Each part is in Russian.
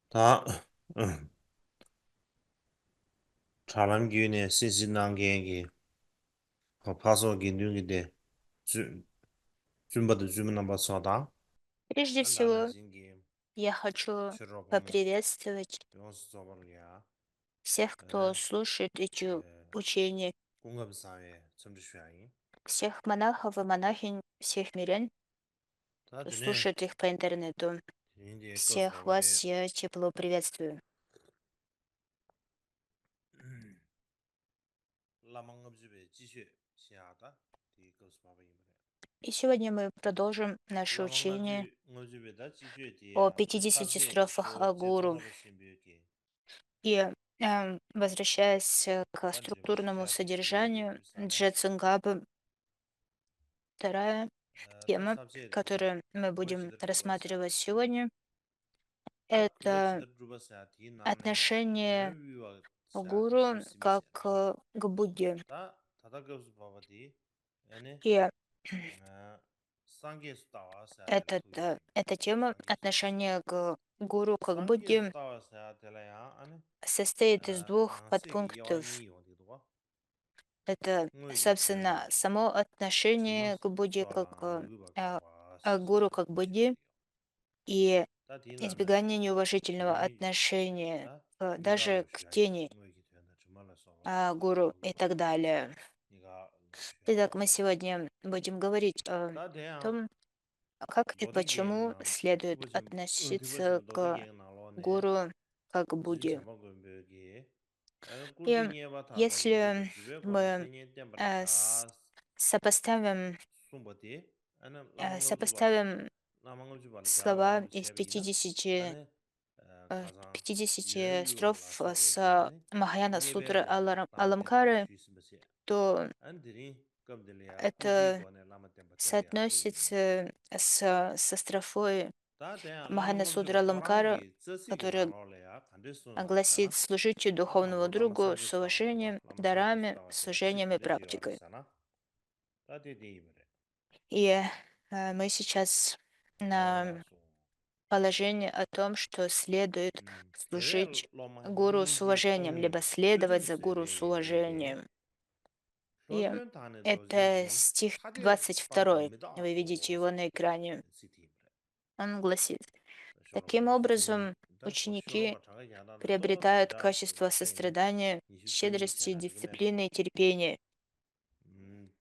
다 사람기운에 신신난게기 파소기 뉴기데 준바도 주문한 바소다 Прежде 안다나 всего, 진기 я хочу 치료보모 поприветствовать 용수저벌이야 всех, кто 에 слушает эти учения, 공감사회 점주시아이 всех монахов и монахинь, всех мирян, кто 다드네 слушает их по интернету. 인제 Всех 거스바바데 вас я тепло приветствую. 라망업집에 지시 시하다 디 거스바바이브레 И сегодня мы продолжим наше учение 라망업집에다 о 지시에디야 50 탑제 строфах 쇼 о гуру. 제토나바 신비기 И возвращаясь к 다제베 структурному 시아디 시비기 содержанию, 비사네 Джетсунгабы, вторая 다 тема, 탑제레 которую мы будем 머지들 рассматривать 주바샤디 сегодня, 다 это 머지들 주바샤디 나네 отношение 레위와 샤디 гуру как 슈시미세라 к Будде. 다 다다거스 바바디 에네 И 상계 수다와 샤텔 этот, 투이브레 эта тема 상계 수다와 отношения к гуру как к 상계 Будде 수다와 샤텔야 아네 состоит из двух 나세기 подпунктов. 야와니 요디도와 Это, 응외기 собственно, 튜엔데 само отношение к 주마스 Будде как 쇼랑 누이바 э, 갸와 гуру 시시데 как Будде 투시베리요 и 다 디나네 избегание неуважительного 디니 отношения 다 даже 니가로 к 슈야이 тени 응외기 튜엔데 주말라 써바디 гуру и 누이바 так далее. 니가 Итак, 슈야이 мы сегодня будем говорить о 다 대야 том, как и 로디게 почему 나 следует 버짐 относиться 응티버짐 к 로디게 나로네 гуру как к 지 Будде. 참바고 벽이 И 꿀딩에 바타도 누이바 если 주베 고라 мы 신이 э, с- 템버다 сопоставим, 숨버디 아니 라망업주 발레 сопоставим 라망업주 발레 слова 갸라고 из 쉐베이나 50, 아니 э, 가상 50 예외와 строф 라사베디 с 아니 Махаяна Сутры 예배도네 라마 템바 Аламкары, 주스버시 то 안드니 검들이야 это 꿀딩도네 라마 템바 템비야 투이브레 соотносится со строфой 다 대한 Махаяна 라망업주 Судра Аламкара, 토랑기 쩌시기 которая 나로래야 간데스나 гласит: 사나 «Служите духовному 다단도 라마 другу 상게 с 스타와디와 уважением, 라마 상게 дарами, 스타와세 служением и 치킨데지 요아라 практикой». 사나 다 데디브레 И мы сейчас на 와라소 положении о том, что следует 대외 служить 로마 гуру с 힌지 уважением, либо 똥 следовать за 쩌짐스에 гуру с 베기 베게 уважением. И 쇼변 단에 это 도지기 стих 타데 22. 빠름입니다 Вы видите его на экране. 시티브레 Он гласит: 쇼로가 «Таким 진이 образом, 다 ученики 쇼로가 자가 야나다 приобретают 또버스다 качество 땡네 сострадания, 20세기 щедрости, 되나 지금에네 дисциплины и терпения. 음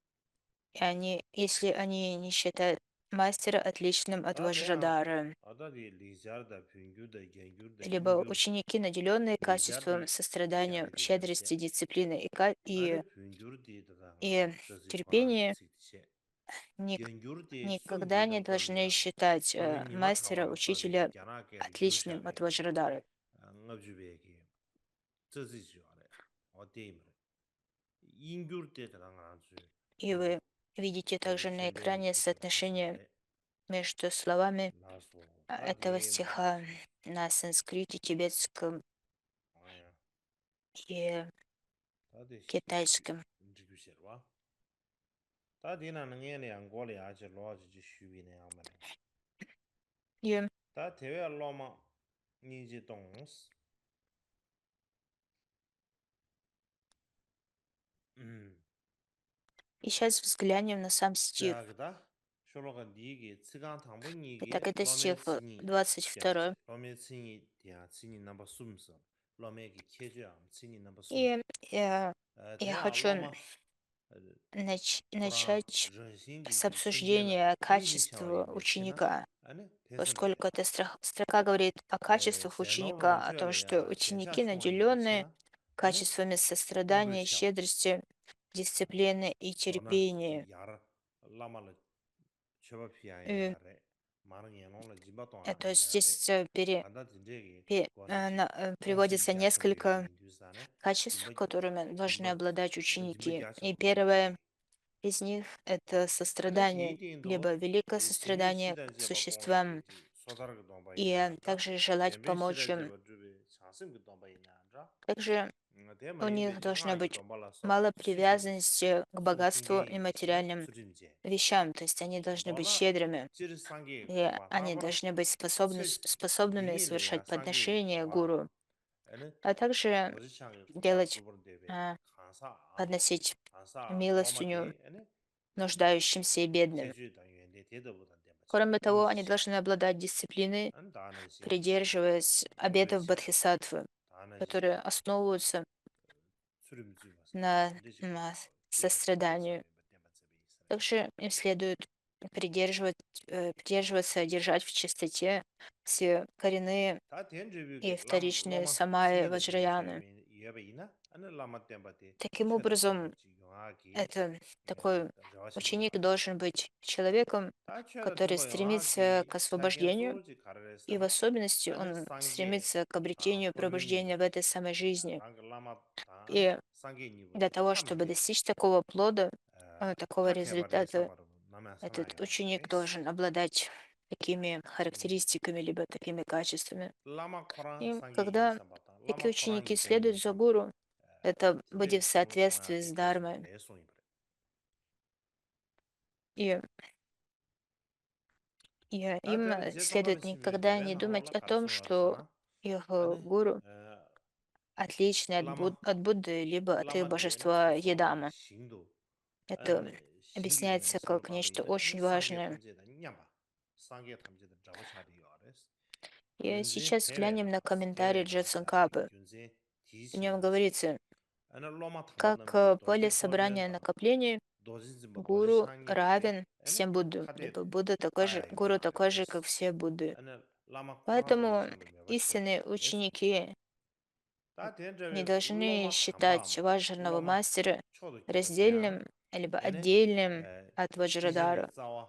И если они не считают мастера отличным от 다대야 Вajрадара, 아다디 리자르다 빙규다 겐규다 либо 인규 ученики, наделенные качеством 리자르디 сострадания, 샤디 щедрости, 디버세 дисциплины 아니 빙규르디 и 다가 저지 코랑 терпения, 시티셰 ник- 겐규르디 никогда не 숨지도 должны 걸리야 считать 소리 니마 мастера, 타와라 퍼비기 учителя 갸나게리 отличным от 규샤베기 Вajрадара. 응업주베기 저지지와래 어디임을 인규르디 다가 아주 И вы видите 저지 также на 쳔베기 экране 투샤 соотношение 투샤레 между словами 라소 этого 다디 стиха 말라소 на санскрите, тибетском 아야 и 다디 китайском. 인지규셔와 다디나 능에네 안고리 아주 로아지 슈비네 아마레 И, 다 대외 로마 니지 동스 음 и сейчас взглянем на сам стих. 자그다 쇼로가 니게 츠간 Итак, 당분니게 это 로메 стих 츠니 22. 디아체 로메 츠니 디아 츠니 넘버 숨서 로메기 케주암 츠니 넘버 숨 И я 대야 хочу 로마 토랑 начать с 런신기기 신겔라 обсуждения 인신 качества 차와인데 치나 ученика, 아니 поскольку 대선들이야 эта строка говорит о качествах 제노 ученика, о том, что 런셔래야 젠샤 ученики, 총원인데 наделенные 치나 아니 качествами 꿀불 сострадания, 샤오 щедрости, дисциплины и 도나 терпения. 야라 라마르 И, 셔바피아야야레 마른 예노라 то есть 지바동아야야레 здесь 간다 진제기 고아지지 приводится 똥신기 несколько 야총베기 인두사네 качеств, 짐바 которыми должны 짐바 обладать 짐바 ученики. И 야총베기 первое из них — это 아니 сострадание, 디딩도 либо великое 젠니 сострадание к 시단제 существам, 바공야게디 소다르가 동바이네 и 안자 также желать 젠베 помочь 시단제 им. 바주베 사슴 그 동바이네 안자 Также у них должна быть domba мало surim привязанности к sum богатству и singe ane материальным surim je вещам, то есть они должны быть dola щедрыми, jir sange и gomba они labar должны быть che способными dingin le совершать ya sange подношения gomba гуру, ane а также doji change gomba делать, zubur debe а, khansa подносить loma милостыню de ane нуждающимся и бедным. keju da yuan de de bu dan de ba che Кроме ni того, ji они sha должны обладать дисциплиной, an da na singe придерживаясь phebe обетов che Бодхисаттвы, da na ji которые основываются surim zu ba sa на, de ji на de ba che che состраданию. be de ba ze be sa Также им следует придерживаться, держать в чистоте все коренные ta ten je bi и ge вторичные loma самаи singe de me che ваджраяны. me ye ba ina an lama de ba de Таким che de se de образом, ji yong gi это такой da ja sha ma ученик должен быть человеком, ta che de который thumba yong стремится к gi sa gen освобождению, so ji kar re и sa в особенности an он sange стремится к ta обретению por yun ni ba пробуждения в этой самой жизни. rang lama ta an И sange ni ba для de того, cha me чтобы de ba достичь такого плода, такого ta ke ba re sa результата, ba na ma sa этот ya ученик res должен обладать такими характеристиками, либо такими качествами. lama khora И sange yi когда sa ba ta lama такие khora ученики ngi de следуют yi за sa гуру, это будет jinde в chunglo chungya соответствии de с ke su дармой. le so yin bre И, ta им den je samba de следует shime никогда debe не na ho думать la о kar том, so ya что sa их ane гуру отличный lama от Будды, либо от их lama de ane божества choso le Едама. shindu Это ane shingi me объясняется samba как ba be нечто ina ane очень sangye важное. thamje da nyamba sangye thamje da jabu cha de yo res И gyunzen сейчас thewe взглянем na на комментарий thewe na Джетсон ta di Капы. gyunzen ti В shi нем na sa говорится, ane loma thamba как namje поле doji phobyen собрания da накоплений, doji zimba doji гуру sangye de de равен ane всем Буддам, khade либо de Будда такой же, thaya yo гуру ya такой же, res как все Будды. ane lama khora doji Поэтому shambe meba che de истинные le so ученики ta ten не jewe должны loma thamba считать ma важерного loma мастера chodo gyuba se раздельным либо ane отдельным от tijen Ваджрадара. zawa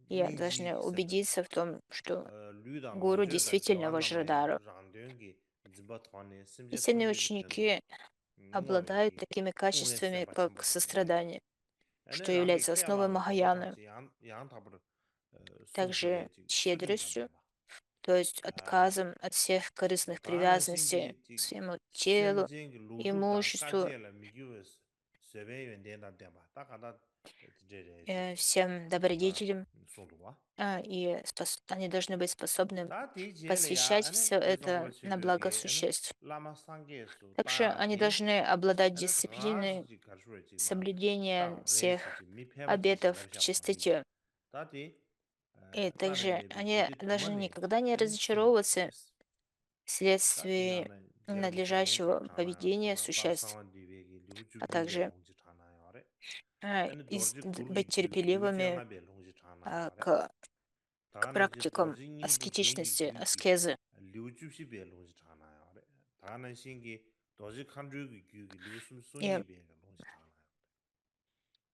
И ningji должны senda убедиться в том, что lu da гуру nongje da действительно jiwa nama ya Ваджрадара. rangden gi zimba thwane simje Истинные thamje gi tendo ученики ngwa обладают gi такими kungye качествами, semba как chambo de le сострадание, ane что rangi является kya основой lama doba Махаяны, thamje yang tabar также sumchige ji surim da щедростью, denba то есть отказом от всех корыстных ta na привязанностей shingi к ji своему телу, semjeng gi ludu dan имуществу, kaje la migyu sebe yuan den da denba ta kada je je ji всем tanda добродетелям, sungduwa и они должны быть способны ta di je le ya посвящать ane все je zombo это chi на be благо ge ane существ. lama sangye su ta Также ya они de должны обладать ane thanga shi дисциплиной, ji kar shu ji ma ta соблюдением re shi всех ji mi phe ba chi ji обетов lab в sha ba ma ri чистоте. ta di И la ren также de be они gudi thuma должны ne никогда не ane sung yo разочаровываться res ta di na вследствие na je ram ji long kar надлежащего cha na ya поведения ane la существ, sang di be gi liu ju а bi be также long ji cha na ya re ane dor ji gur gi быть gyu gi liu ju терпеливыми nga be long ji cha na ya re к ta na ji dor практикам ji ni gi gen gi аскетичности, gyu gi аскезы. liu ju shi be long ji cha na ya re ta na shin gi dor ji kan ju gi gyu gi liu sum sun И yi be ge long ji cha na ya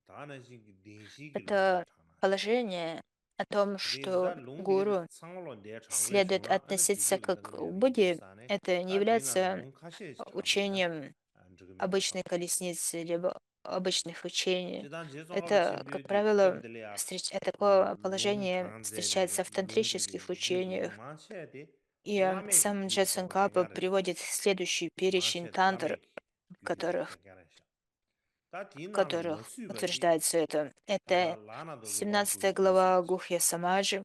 ta na shin gi den shi gi long ji это cha na ya положение о том, de za что long de ge гуру sang lo de chang le shung следует la ane ju относиться ju gi как da к me be yu Будде, sa ne это не ta de na является long kha she chang be ina учением an zhe ge me ba sa обычной колесницы, либо обычных учений. ji dan je zong lo de Это, shin как bi gi ge правило, de le ya такое long положение chang ze be ge встречается в long de be тантрических gyu gi учениях. ma she de И la me gi сам gyu gi Джетсон tong ba ten ga Капа re sa приводит следующий ma перечень she de la me тантр, gi в gyu gi ba которых, ten ga re sa ta di в na lo ma которых su ba di утверждается это. Это la na do ji wang gu 17 gyu se глава ba Гухья Самаджи,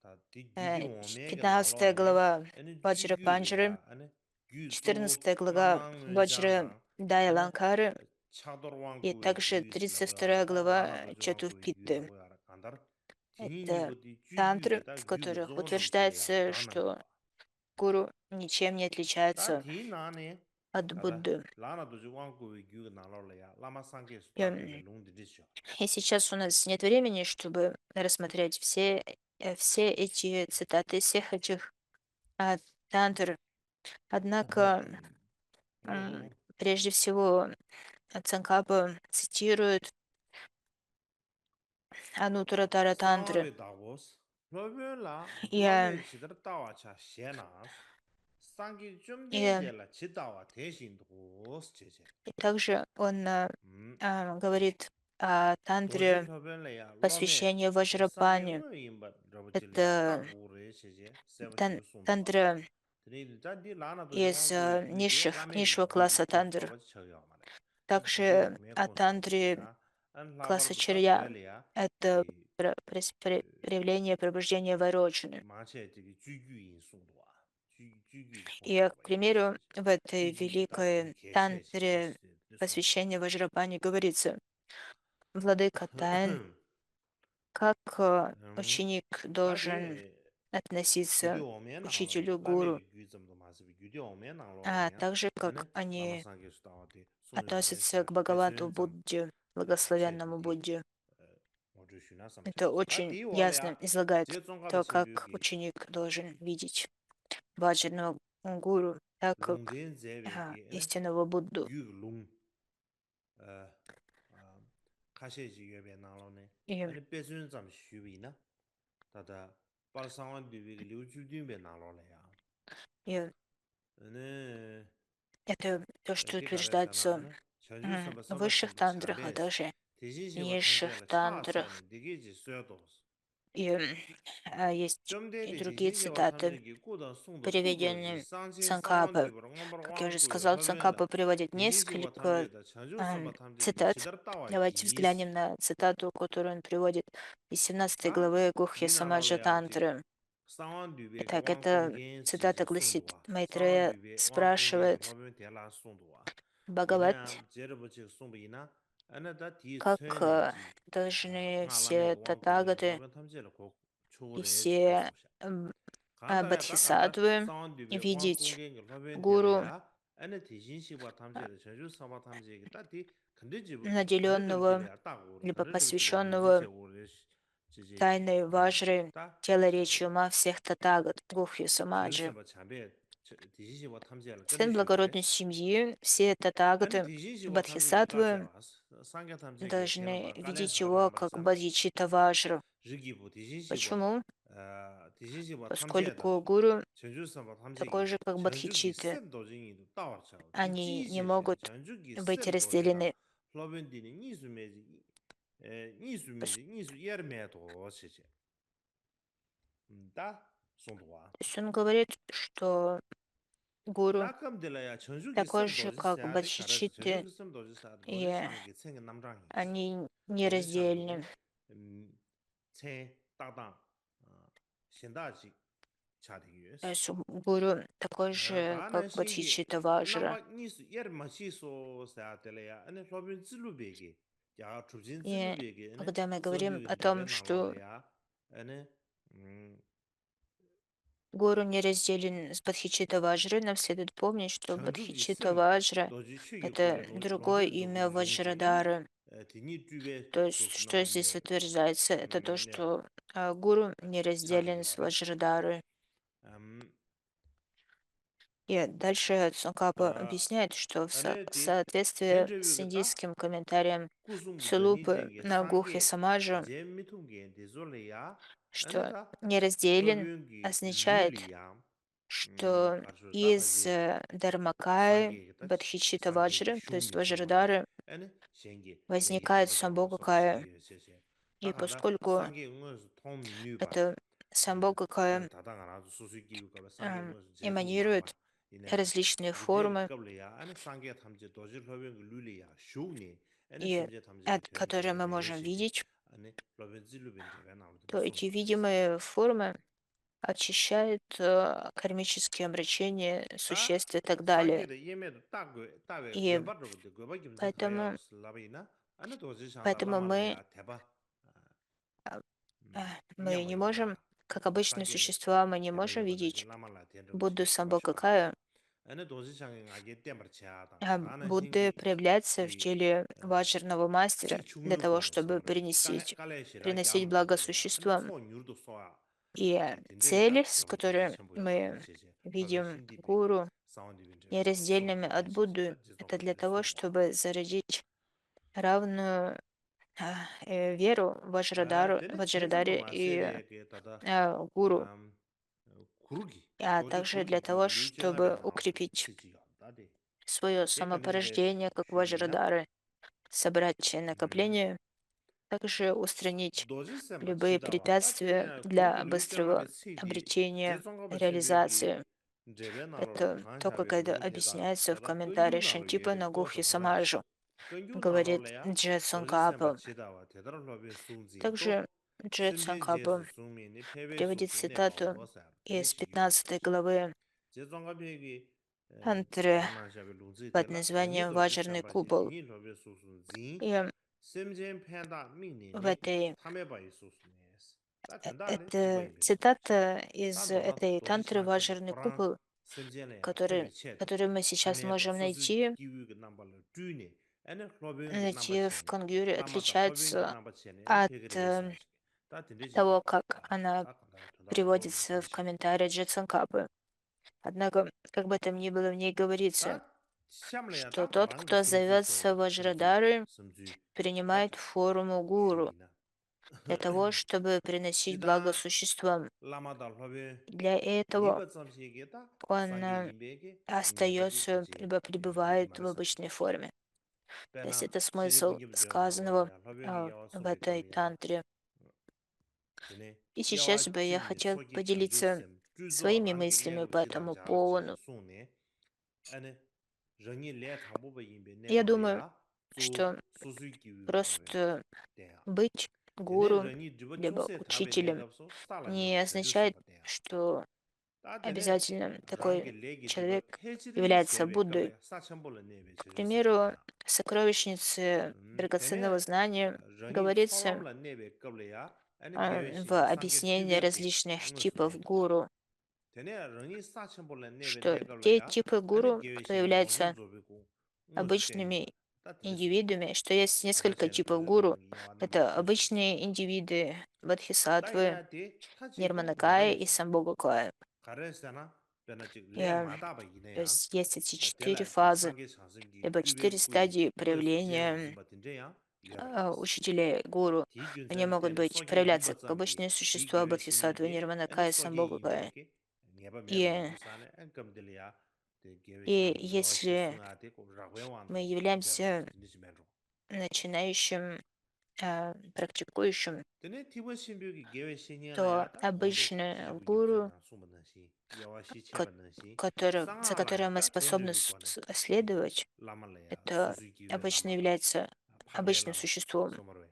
ta di gyu gi wang me ge na lo 15 ne глава ane ju Ваджра gyu le ya Панджры, ane gyu zu 14 nam глава nang ngun jang Ваджра dang Дая ane Ланкары cha dor wang и gu we также gyu se la go ya 32 ta la глава na do ji wang gu we gyu la Чатурпитты. go ya kandar ti ni Это bo di ju gyu ge тантры, ta в gyu ge которых zo nam chi le ya утверждается, da nam что ba гуру ничем не ta отличается ti na ne от kada Будды. la na do ji wang gu we gyu ge na lo le ya lama sang ge su И, ta de be long de de sho и сейчас у нас нет времени, чтобы рассмотреть все эти цитаты из всех этих а, тантр. Однако, м, прежде всего, Цанкапа цитирует Анутаратара тантры. Sāngvē dāgōs, lōbyō lā И, lōmē chidar tāwā chā xē nās, sāngi chūmdēn и, jē lā chī tāwā tēshīn dōs chē chē. и также он говорит о Dōjī тантре lōbyō lā yā lōmē посвящения sāngi Вajрапани. ngō yīmbā rāba chī lā yā tā Это gō rē chē chē, sēwa chī yu sōng duwā. тантра из низшего класса тандр. Digi Также me от consul тандри da an labar класса buta червя toilia это di проявление пробуждения Вайрочины. mache digi juju yin sungwa juju yin И, consul к wa yin примеру, shi в этой juju da di великой keche shi тантре de sungwa посвящения Ваджрапани говорится, Владыка Тайн, как ученик da должен de gyude относиться omen к nang lo учителю lame гуру, ge gyu zam do ma si gyude omen nang lo а ya также ane как lama они sang ge sta wa de sung yo de относятся sha к pe Бхагавату sen zam Будде, che de благословенному di Будде. mo ju shu na sam che Это da очень di wo le ясно ya излагает je zong ga ba то, chen как bu ge ученик должен видеть Баджану гуру, так как lung den ze be ge ane истинного Будду. gyu lung ka she ji ye be nang lo ne И, ane pe sun zam shu bi na da da par sang wan du be ge liu ju dun be nang lo le ya и ane это то, что ge ga re sa na утверждается ane chan ju sam ba в sam ba chen высших bu cha тантрах, а be также de jin в shi ba tham je низших la cha sa ne тантрах. de ge ji su ya do И есть chom de и de ji другие jin shi ba tham цитаты, je ge ku da sung do su do ji приведенные sang chen sang wan Цанкапы. du ba ngam bar Как я wang уже gu yo сказал, la ben la Цанкапа приводит de jin shi ba tham je несколько da chan ju sam ba tham je ge chi цитат. dar ta wa Давайте ji si взглянем на цитату, которую он приводит из 17 ta главы Гухья di na lo le Самаджа ya ji Тантры. sang wan du be ge Итак, wang kong эта gen si цитата ji sung do гласит, wa sang wan Майтрея du be wang kong gen ge спрашивает lo ben de la sung do wa ina Бхагават, ya je ru bu chi sung bi na ana da ti как chue ne ji должны nga la me ge все wang kong gen lo татагаты ben tham je le ko chu и re ji de все so sha kan da ya da kan da бодхисаттвы sang wan du be wang kong видеть gen ge lo ben de le гуру, ya ana ti jin shi ba tham je le chen ju sa ba tham je ge da ti kan de ji kan de ji le наделенного ya da go либо kan de ji le mi zu che посвященного go re ji ji тайной важры, da тело речи ума всех татагат, Гухью 전주 Самаджи. 삼바 참배 디신시와 탐지할 Сын 건드슈레 благородной семьи, все 아니 татагаты, 디신시와 탐지기 бодхисаттвы 까세와 상계 탐지기 должны 대나마 깔레 видеть его 사바나마 как 삼 бодхичита важру. 르기부 디신시와 Почему? 디신시와 탐지에다 Поскольку гуру 전주 삼바 такой 탐지기 же, как 전주기 бодхичиты, 셈 도징이도 따와차오 они не 디지시시 могут 전주기 быть 셈 도지다 разделены. 로벤디니 니수메지 니수메지 니수 예르메도 시시 다 송도와 То есть он говорит, что гуру 다컴들라야 전주기 такой 셈 же, 도지 как 사야데 가르스 бодхичиты, 전주기 셈 도지 사 도지 и 상게 챙게 남장이지 они 도지 상게 неразделены. 체 따당 신다지 То 차대유스 есть гуру такой же, как 가나 신기 бодхичита важра. 남바 니스 예르마시소 사야데래야 아니 로빈 질루베게 야 주진 И 질루베게 아니 когда мы говорим 서비게 о 레베 том, что 나로래야 아니 гуру не разделен с Бодхичита Ваджрой, нам следует помнить, что 전주기 Бодхичита 셈 Ваджра — 도지 취기 고래 это другое 로빈 имя 도구 룽제 아니 Ваджрадары. 디니 쭈베 То есть, что здесь 도스나마메 утверждается, это то, 네 что гуру не разделен с 차디기라레 Ваджрадарой. 음 И дальше Цукапа 아 объясняет, что 안에 в 디 соответствии с 젠제비가 индийским комментарием 구숭부 Сулупы 더니쟁게 на Гухе 상게 Самаджа, 제미통게 데졸레야 что 안에다 не разделен 로비응기 означает, 룰리야 что 가르쳐 из 따다지 Дharмакаи 상게 다 Бодхичита 상게기 Ваджры, то есть 슝니 сам바다 Ваджрадары, 안에 셴게 내기 возникает 템바자고 Самбогакая. 소시게 셰셰 И 다간다 поскольку 상게 응어서 톰뉴바 это Самбогакая 다당 하나도 수수기고 상게 응어서 제도 마마 эманирует 이네 различные 디데기 формы, qabla ane 상게 탐제 도질 허병 룰리야 슈니 ane и 심제 탐제 된 которые мы можем 대시지 видеть, ane 로벤 질루벤 제가 나오는데 то эти 송도와스 видимые формы очищают кармические омрачения 다 существ и так далее. 상게의 예매도 따게 И 괴바르거든 괴바 김세 поэтому, 가야스 라베이나 ane 도지 상라 поэтому мы, 라말레야 대바 а, мы не можем, 냠바요와 как обычные 상게 существа, мы не можем 대바요와 나지 видеть 라말라 Будду 된저부지 대바쇼나 Самбхагакая. ane 도지 상게 아게 땜버차다 가나 Будды 신기 проявляется в 디 теле ваджерного мастера для того, 칙충류공 чтобы 소래 깔레시라 приносить благо 야무르들이야 아니 существам. 초 뉴르도 쏘아 И 디 цели, 딘데기다 с 요거 디지 которой 첨부 요소 мы 시제 로빈 видим 신디베 гуру 사운드 빈저 нераздельными от 송도와 시제 Будды, 다 это 지도가 для 되는 того, 송도와 чтобы зародить равную веру в 되네 제정도 Ваджрадаре и 마세베게 다다 гуру, 음 구르기 а 도지 также 구르기 для того, 주기 류지라베 чтобы 나오는데 укрепить 시지요 다데 свое 제컨데 самопорождение как 슈비나 Ваджрадары, собрать 음 накопление, также устранить 도지 셈바 любые 치다와 препятствия 다데 для 구르기 быстрого 류지라베 시디 обретения, 제정가 버쳔베기 реализации. 제베나로라 Это то, как 강샤베 это 룽테다 объясняется в 다다 комментарии 근육나로 Шантипа 예베 на Гухе 고토마라 Самаджу, говорит 근육나로래야 Джетсон 런지 셈바 Капа. 치다와 대다로베 숨지 또 Также Джетсон 심제 Капа 제수 숨미니 페베 приводит 소수 네바 цитату 오사 из 드네시 15 유레시아 главы 제정가베기 Антры 강나샤베 룽지 под 데라 런지 названием 로베 «Важерный 샴바시 купол». 런지 로베 소수 지 И 심제 팬다 в 미니니 этой 타메바이 소수네스 다 된다네 это 지고인 цитата 다 из 로라 этой 도지 тантры 상심이 «Важерный 코랑 купол», 심제네야 который, 페베 쳇 который мы сейчас 타메바 можем 소수 найти, 기위가 남발로 쭈니 에네 로빙 найти в 남바체네 Конгюре, 라마다 로빙 отличается 남바체네 от 페게레 사시 다 того, 딘데지기 как она 다 간다 돈다로 로네 приводится в 딘데시 комментарии Джетсон Капы. Однако, как бы там ни было, в ней говорится, 다 샴래야 что 다 тот, 랑기 кто зовется Ваджрадары, 섬주 다 принимает форму гуру 슈기나 для того, чтобы приносить благо 지다 существам. 라마다 로베 Для этого 리버 점시게다 он 상게 임베게 녀바디 остается, 디제 либо 디디 пребывает в 마르사 обычной форме. То есть 베나 это 시리 смысл 빙기 сказанного 저마로야 로베기 야와 в 소베 этой 갑리아 тантре. 되네 И сейчас 야와 бы я 쭈니 хотел 소기 поделиться 간주셈 주조 своими 랑게 мыслями 레고 по 치다 этому 자라 치즈 поводу. 송네 아니 랑이 레 탐보베 임베 Я думаю, 네가블이야 조 что 소수기 위가 말이야 просто 돼야 быть 되네 гуру, 랑이 드버 либо 쪽세 답에 учителем 내갑소 살라네 не означает, 전주서 돼야 что 다 되네 обязательно 랑게 такой 레기 드버 человек 폐지리 является 세베 Буддой. 갑래 사천벌레 네베 К 전주서 примеру, 돼야 в сокровищнице драгоценного 되네 знания 랑이 говорится 초람라 네베 갑래야 아니 в 개외신이 상게 объяснении 튜베고 различных 응으스네 типов гуру, 되네 랑이 사천벌레 네베 что те 내갑래야 типы 아니 гуру, кто 개외신이 являются 원흉조베고 응으스네 обычными 다 들으시오 индивидами, что есть несколько 아가체는 типов 도저히 гуру. 랑이 야와 남바 Это 슈스르지 обычные индивиды, бодхисаттвы, 다이야 데 타지도 нирманакая и 말해서 самбогакая. 가르스나 베나직 И, 레 마다바 то 이네야 есть есть эти четыре 텔라지 фазы, 상계 상승기 либо четыре 튜베쿠이 стадии 인더스 제로 проявления 짐바딘데야 이어라이스 учителей гуру. Они 디균점 могут 때레 быть 소게 проявляться как 리버점기 обычные существа 디게베 бодхисаттвы, 신이데 에네 нирманакая и 소게 самбогакая. 임베게 네바 메바 И, 두사네 엔컴들이야 데 게베 и 신이 야와시 если 숭아데 고 мы 라고야완도 являемся 제라스 딘디지메로 начинающим практикующим, 드네 티버 신비기 게베 то 신이야나야다 온도 обычное 시리부 гуру, 김전나 숨은시 야와시 ко- 체반나시 за которым мы 상하라야다 способны 덴드르 권에 следовать, 라말레야 это 수수기회 обычно 라마다 является 파브레 обычным 라마 существом. 소마로에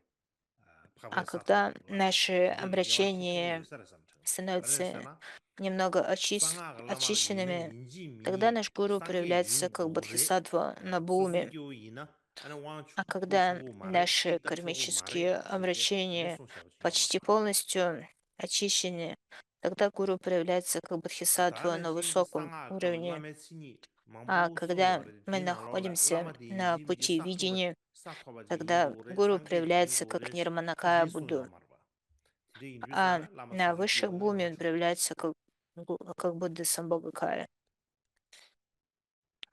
А 파브레 когда 사토도 라마 наши 딘데리 야와 티팅이 обращения 유사라 삼처 становятся 바레스나 немного 상하 라마로 이는 очищенными, 인지 тогда 미 наш гуру 상계 проявляется 인 как 고레 бодхисаттва на буме. 수수기호 이나 아니 왕 А когда 투수고 마레 наши 틱답 소고 마레 кармические 시게 딘데 обращения 송샤오지 почти 요마르바 полностью очищены, тогда гуру проявляется как бодхисаттва 다는 на 싱기 высоком 상하 그 уровне. 라메 신이 А 망보 когда 소요하래 мы 디나 로라 находимся 라마 на 디지 미게 пути 사토바 видения, 사토바지 тогда 인고레 гуру 상계지 проявляется как 인고레 нирманакая 디지 Будду. 소요마르바 딘데 А 인주사네 라마 на высших 수수기요 буме 야와 он 추 проявляется как, как Будда Самбхагакая.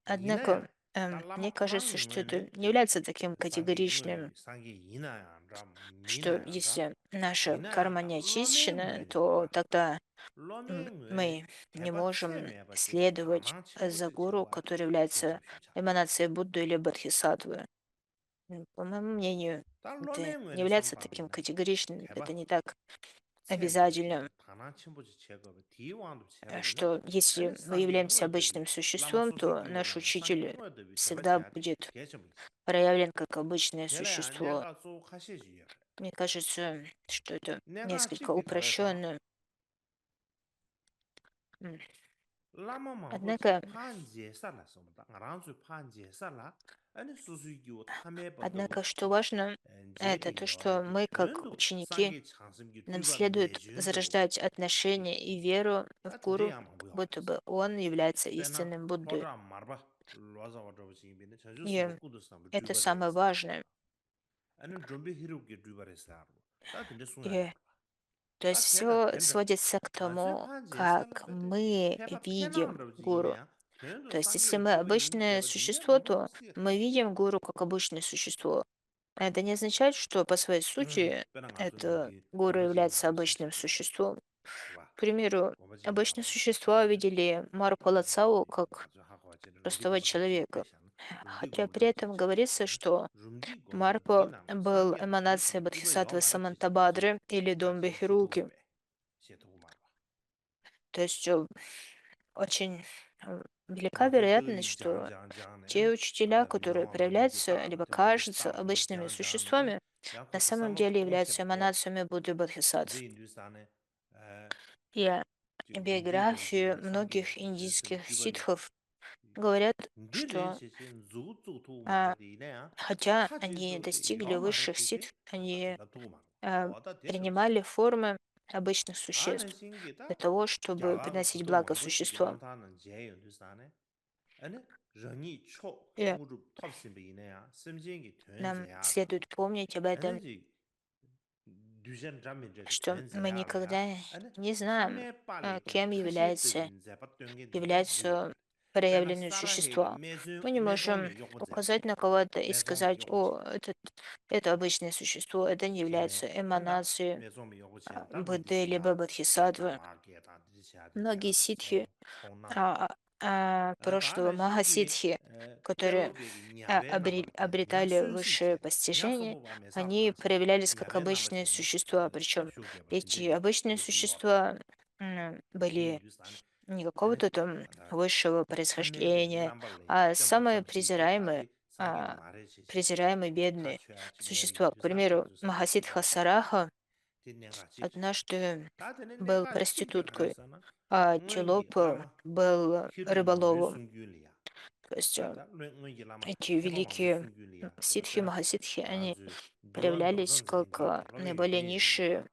Однако, 이나야 다 мне 라마 кажется, 코랑이 что это 뭐네 не является таким 상계 категоричным, 응외 상계 이나야 안라 что 미나야 안라 если наша 이나야 карма 다 не 로메 очищена, 응외 то 말바 тогда 로메 응외 мы не 개바 можем 체메 바치게 следовать 다낭 за 첨부지 гуру, 제와 который является 겐섭 슈자 эманацией Будды или Бодхисаттвы. По моему мнению, 다 это 로메 не 응외를 является таким 삼바비나 категоричным, 개바 это не так 체메 바치게 обязательно, 다낭 첨부지 제거베 디왕도 체베이나 что 아니 если мы 상계 являемся 응외더비 обычным 라마 существом, то наш 소수기요라야 상계 учитель 응외더비 всегда 개바체야 돼 будет 개점이지 проявлен как обычное 대래 существо. 내가 쏘 하시지 Мне кажется, что это 내가 несколько 찍기 잘해서나 упрощенно. М. 라마 망고지 Однако, 판지에 살았습니다. 나랑주 판지에 살아. 아니 수수기고 탐에 однако, 버터고 что важно, это 제게 то, что 여와이디 мы, как 된도 ученики, 상계 창심기 нам 튜바 следует 내준도 зарождать отношения и веру в гуру, 따뜻해야 как 망고요 будто 알았어. бы он является 배나 истинным Буддой. 로드라 말바 로자 와저지 임비네 전주 И 수수고도 삼 это 튜바 самое 되었어. важное. 아니 좀비 히로게 튜바레스다. 따뜻해 숭아야 И, 말바. то есть 다 대다 все 된다. сводится к 아주 тому, 판지에 как 살아베데 мы 개바 видим 페나로지 гуру. 이네야. 된도 То есть, если 상계 мы 튜바 임비 обычное 개바 딘데 существо, то 망고로스 мы видим гуру как обычное существо. Это не означает, что по своей сути 빼랑 아주 это 너기 гуру 탐바지 является 야와 обычным 시시야 существом. 와 К примеру, 뭐지 обычные 야와 существа 시시야 видели 다 Марко Лацау 된다지 как 아주 하고 와지 룸디 простого 고르지 человека. 빼샹 룸디 Хотя при 고르지 этом говорится, 제샤네 что 룸디 고르 Марпо 디남 был 상계 эманацией 다르지 튜바 요 Бодхисаттвы 말았지 제베지 Самантабадры или 따뜻해 Домбехируки. 시도고베 시도고 말봐 То есть очень велика Nga tsu tu вероятность, yin jang что jang jang ne, те ane, учителя, anda которые nyawang mi ki проявляются, ta, либо tene ki кажутся ta, tene обычными jang jang ne, существами, yang на ko ka самом sama деле tong являются che po, эманациями Будды tende Бодхисаттв. yin du sa ne, И jik rinji ge биографии je sangye многих zen sem индийских juba ne, ситхов говорят, ndi rin что she she zu zu tu ma а, re di ne ya, хотя ta chi они zu de достигли yaw ma re высших di ke, ситх, ta они tenda tu ma re, а, o ta de shu chi. принимали формы обычных Ta ne существ shingi для ta, того, kya чтобы ga ga приносить kato ma благо bu shi ki существам. lam ta nan je yun du sa ne, ane, rangi cho И ngu rup top sim bi ne ya, sim jingi tuen ze нам ya da, следует помнить об ane этом, ji duzen rami zhe de что tuen ze мы ya la ya, никогда ane, не знаем, kame pa le ke кем kashe de является, yin ze pa tuenge de ne gu yu являются bar. Pena проявленные sara he ge существа. Мы не me zon me можем yok ze, указать на кого-то и me zon me сказать, yok che. о, это обычное существо, это не Tene, является tanda, эманацией me zon me yok chen, ta mi di Будды se либо ya, ge ta Бодхисаттвы. ma ge ta di sha di de ya Многие de ситхи so, tong na. а, Ta прошлого na shingi, Махасидхи, kero которые ge ge nyabe nambar ke, nya обретали sun si высшее che, nya постижение, sobo ba me sar они ma che, проявлялись как nyabe nambar обычные che ne, существа, tab причем shu ge ba эти tinte обычные ge yu or. существа Tende были yin du sa ne, не какого-то там anda, высшего kame ge происхождения, nambar le ya, а jamba самые jamba chi ke, ta презираемые, di sangi а, ma re che che, презираемые ta бедные chua chi me yin существа. К du sa, примеру, du sa ne chi Махасидха ge ta, Сараха ti nenga chi che. однажды Ta tene был nenga chi ge kare проституткой, sa na, а nguen gi Тилоп lama, был khiru ma lue рыболовом. sung gyun li ya. То есть Ta nguen gi lama, эти khiru ma lue великие sung gyun li ya. Tene ситхи, pena, махасидхи, nga они zu duwan do проявлялись zan как zin ge, lobe ge наиболее den yin yin низшие ba.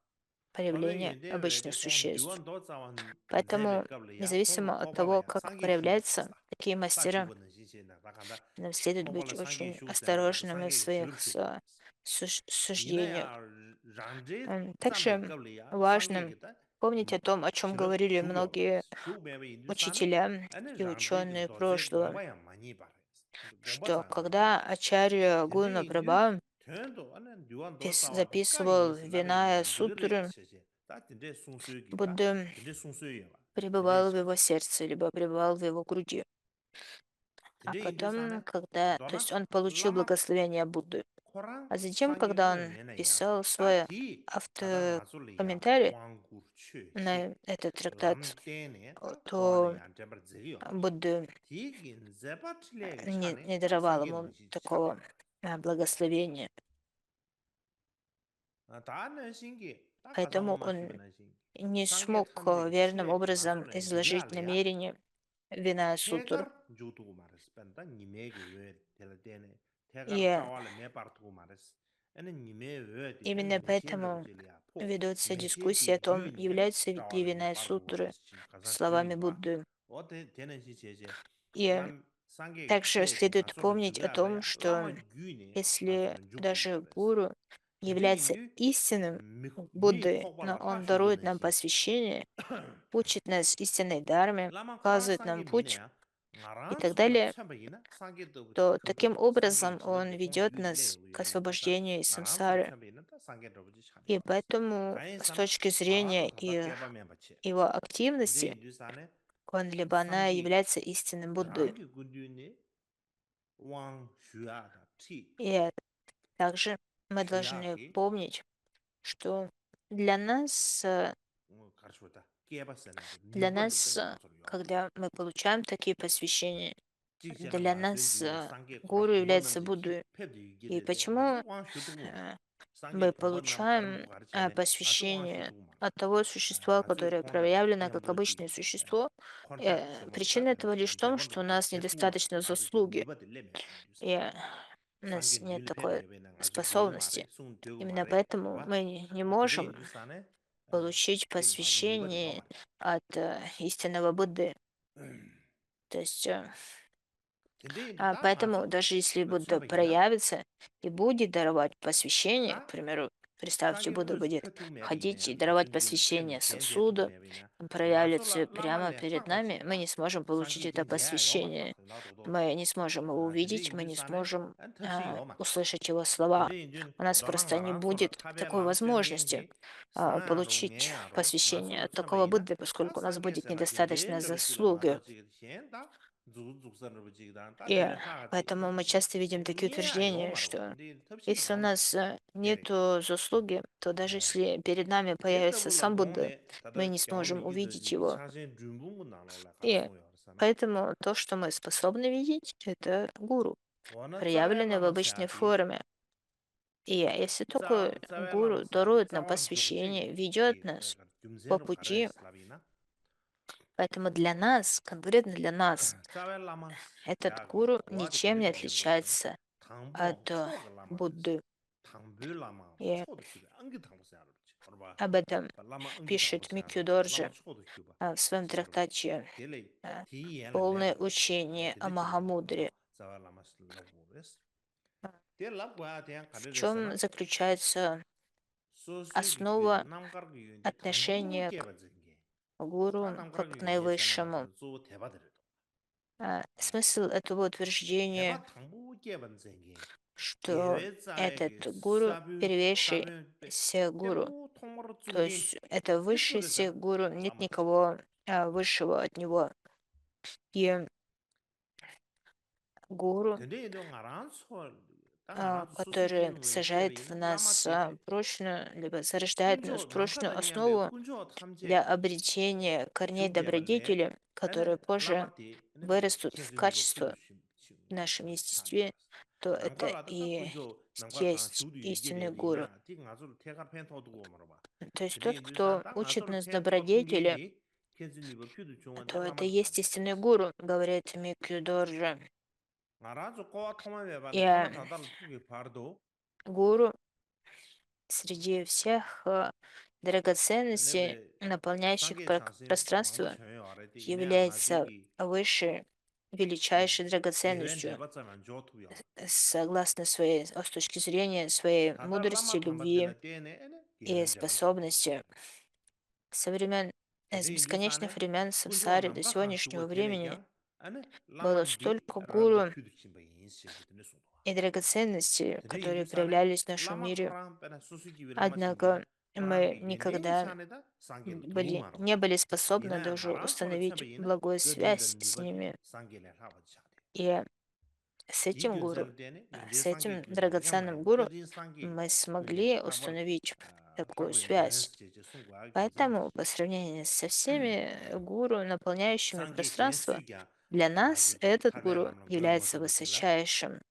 Lobe проявления ge den we de обычных kong существ. duwan do za wan zebe Поэтому, kab li ya, kong независимо от thokpa la того, ya, как sang ge shu ge проявляются sa. такие Ta chi мастера, wan na xin xin na, ta kanda, нам следует thokpa быть la sang ge очень shu se na, ta sang осторожными в ge shu своих shu ge ba. Yina суждениях. ya rang zhe zambe Также kab li ya, sang ge важно ge ta, помнить о том, о чем chilab говорили shuk yo многие bares. Shuk bebe yin du sa ne, учителя ane и rang zhe ge ученые do ze прошлого, gongpa ya ma ni bares. Gongpa что za na de. когда Ачарья Tende Гуна yin du, Прабха tuen do, ane duwan do za wa de ka yin записывал se labi yin Виная rang zhe ge re сутры, she she. Ta tende sung suyo gi ta, Будда tende sung suyo ye ba. Tende пребывал в she его she. сердце, либо пребывал в его груди. А Tende yin du sa потом, ne, когда, то do na, есть он получил lama благословение Будды. Коран А затем, 상계 когда ngö он mena ya писал ta свой ti ta da nga zu li ya автокомментарий wang gu chue shi на этот lam трактат, te ne ta ko ne то ya de bar zi yo bar Будда ti gin ze ba chle ge cha ne не ta даровал 상계 ему nang ji cha такого ge ba благословения. ta ne sing ge ta ka sa mo Поэтому ma shu он na sing не 상계 смог tham je ge верным chle nga so образом ne du ya изложить le ya намерение Виная Сутры. thegar ju tu ma res pen ta ni me ge we de la de ne thegar И cha wa le me par tu ma res ene ni me we de ene именно me chen ro поэтому ji le ya po ведутся me she дискуссии о de том, gyu ni ene являются cha wa ли le me Виная par tu Сутры res chin ka sa shu словами yu ba Будды. o de ne ji che che И lam sang ge ge также chle ge nga следует so ne помнить du о ya la том, ya lama что gyu ne nga so если ne ju tu ma даже res гуру de de yin является du истинным mi Буддой, thok ba но la ta он shu gu дарует ne нам ji посвящение, учит нас истинной дharме, lama khora показывает sangye нам mine путь ya nga и ran так so la далее, chamba yina sangye to то to таким to sangye образом chilab он de kong ведет gyu le нас gu к ye yin ta освобождению из nga ran so самсары. chamba yina ta sangye to ji chade И bares поэтому kain с sana точки mara to зрения thasa keba me ba che его tinde активности, yin du sa ne Куан-либо она sangye является истинным Буддой. rang ge gu du ne wang shu ya da ti И также мы shu ya должны ge помнить, что для нас, э, kar shu ta keba se na de для nyugba lu de нас, nga so yo когда мы получаем такие посвящения, ji je na для nga den нас ju ne sangye khora гуру phumba nam является je ki Буддой. pheb de gi И de de nga zo почему wang shu tu ma э, sangye мы phumba nam karam получаем gar che ne nga zo wang shu посвящение tu ma от того существа, nga zo которое kong da проявлено nyam как do chi обычное существо? contract che mo ta Причина этого лишь в том, zeba что do у ge нас che tu ma недостаточно nga zo ge заслуги, nyuba de le me yin du sa и у sangye нас nyu нет le pheb такой me be na nga zo ge gu ma re способности. sung de gu ma Именно re поэтому ba мы не de de можем yin du sa ne получить de nga zo nyuba de lo посвящение ma re от истинного Будды. То есть de de yin du ta nga поэтому zo даже если la Будда chamba yin проявится и будет даровать посвящение, к ta примеру, представьте, sangye Будда phus будет phetu me be ходить ne и nga даровать zo ge pheb me посвящение chen je tu сосуда, me be na он nga zo проявится la ma прямо le перед phang la che нами, мы ta не сможем получить sangye это jing je yo ba ta посвящение, la do do мы не сможем его tende увидеть, yin мы du не sa ne сможем an ta chi yo ma услышать его tende слова. yin jun У нас do na просто nga не ran so la будет thabe такой lam tuen gen возможности ge sa ro nge получить ya ro nga so посвящение la от chamba такого yin na Будды, ta поскольку у нас sangye будет se la jin de недостаточно ro chi la nga заслуги. zo chi ge chen ta И поэтому мы часто видим такие утверждения, что если у нас нету заслуги, то даже если перед нами появится сам Будда, мы не сможем увидеть его. И поэтому то, что мы способны видеть, это гуру, проявленный в обычной форме. И если только гуру дарует нам посвящение, ведет нас по пути, поэтому для нас, конкретно для нас, этот гуру ничем не отличается от Будды. И об этом пишет Микью Дорджи в своем трактате а, «Полное учение о Махамудре». А, В чем заключается основа отношения к гуру как к наивысшему? Смысл этого утверждения, что этот гуру первейший всех гуру, то есть это высший из всех гуру, нет никого высшего от него. И гуру, который сажает в нас прочную, либо зарождает в нас прочную основу для обретения корней добродетели, которые позже вырастут в качество в нашем естестве, то это и есть истинный гуру. То есть тот, кто учит нас добродетели, то это и есть истинный гуру, говорит Микки Дорджи. И гуру среди всех драгоценностей, наполняющих пространство, является высшей, величайшей драгоценностью, согласно своей, с точки зрения своей мудрости, любви и способности. Со времен, с бесконечных времен сансары до сегодняшнего времени было столько гуру и драгоценностей, которые проявлялись в нашем мире. Однако мы никогда не были способны даже установить благую связь с ними. И с этим гуру, с этим драгоценным гуру мы смогли установить такую связь. Поэтому по сравнению со всеми гуру, наполняющими пространство, для нас этот гуру является высочайшим.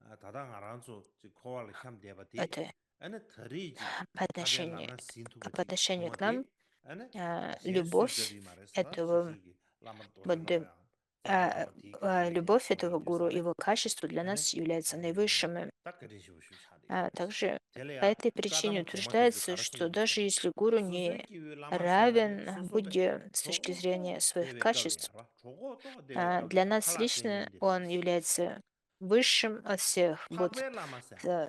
Это по отношению, по отношению к нам любовь этого Будды, любовь этого гуру, его качество для нас является наивысшим. Также по этой причине утверждается, что даже если гуру не равен Будде с точки зрения своих качеств, для нас лично он является высшим от всех Будд э,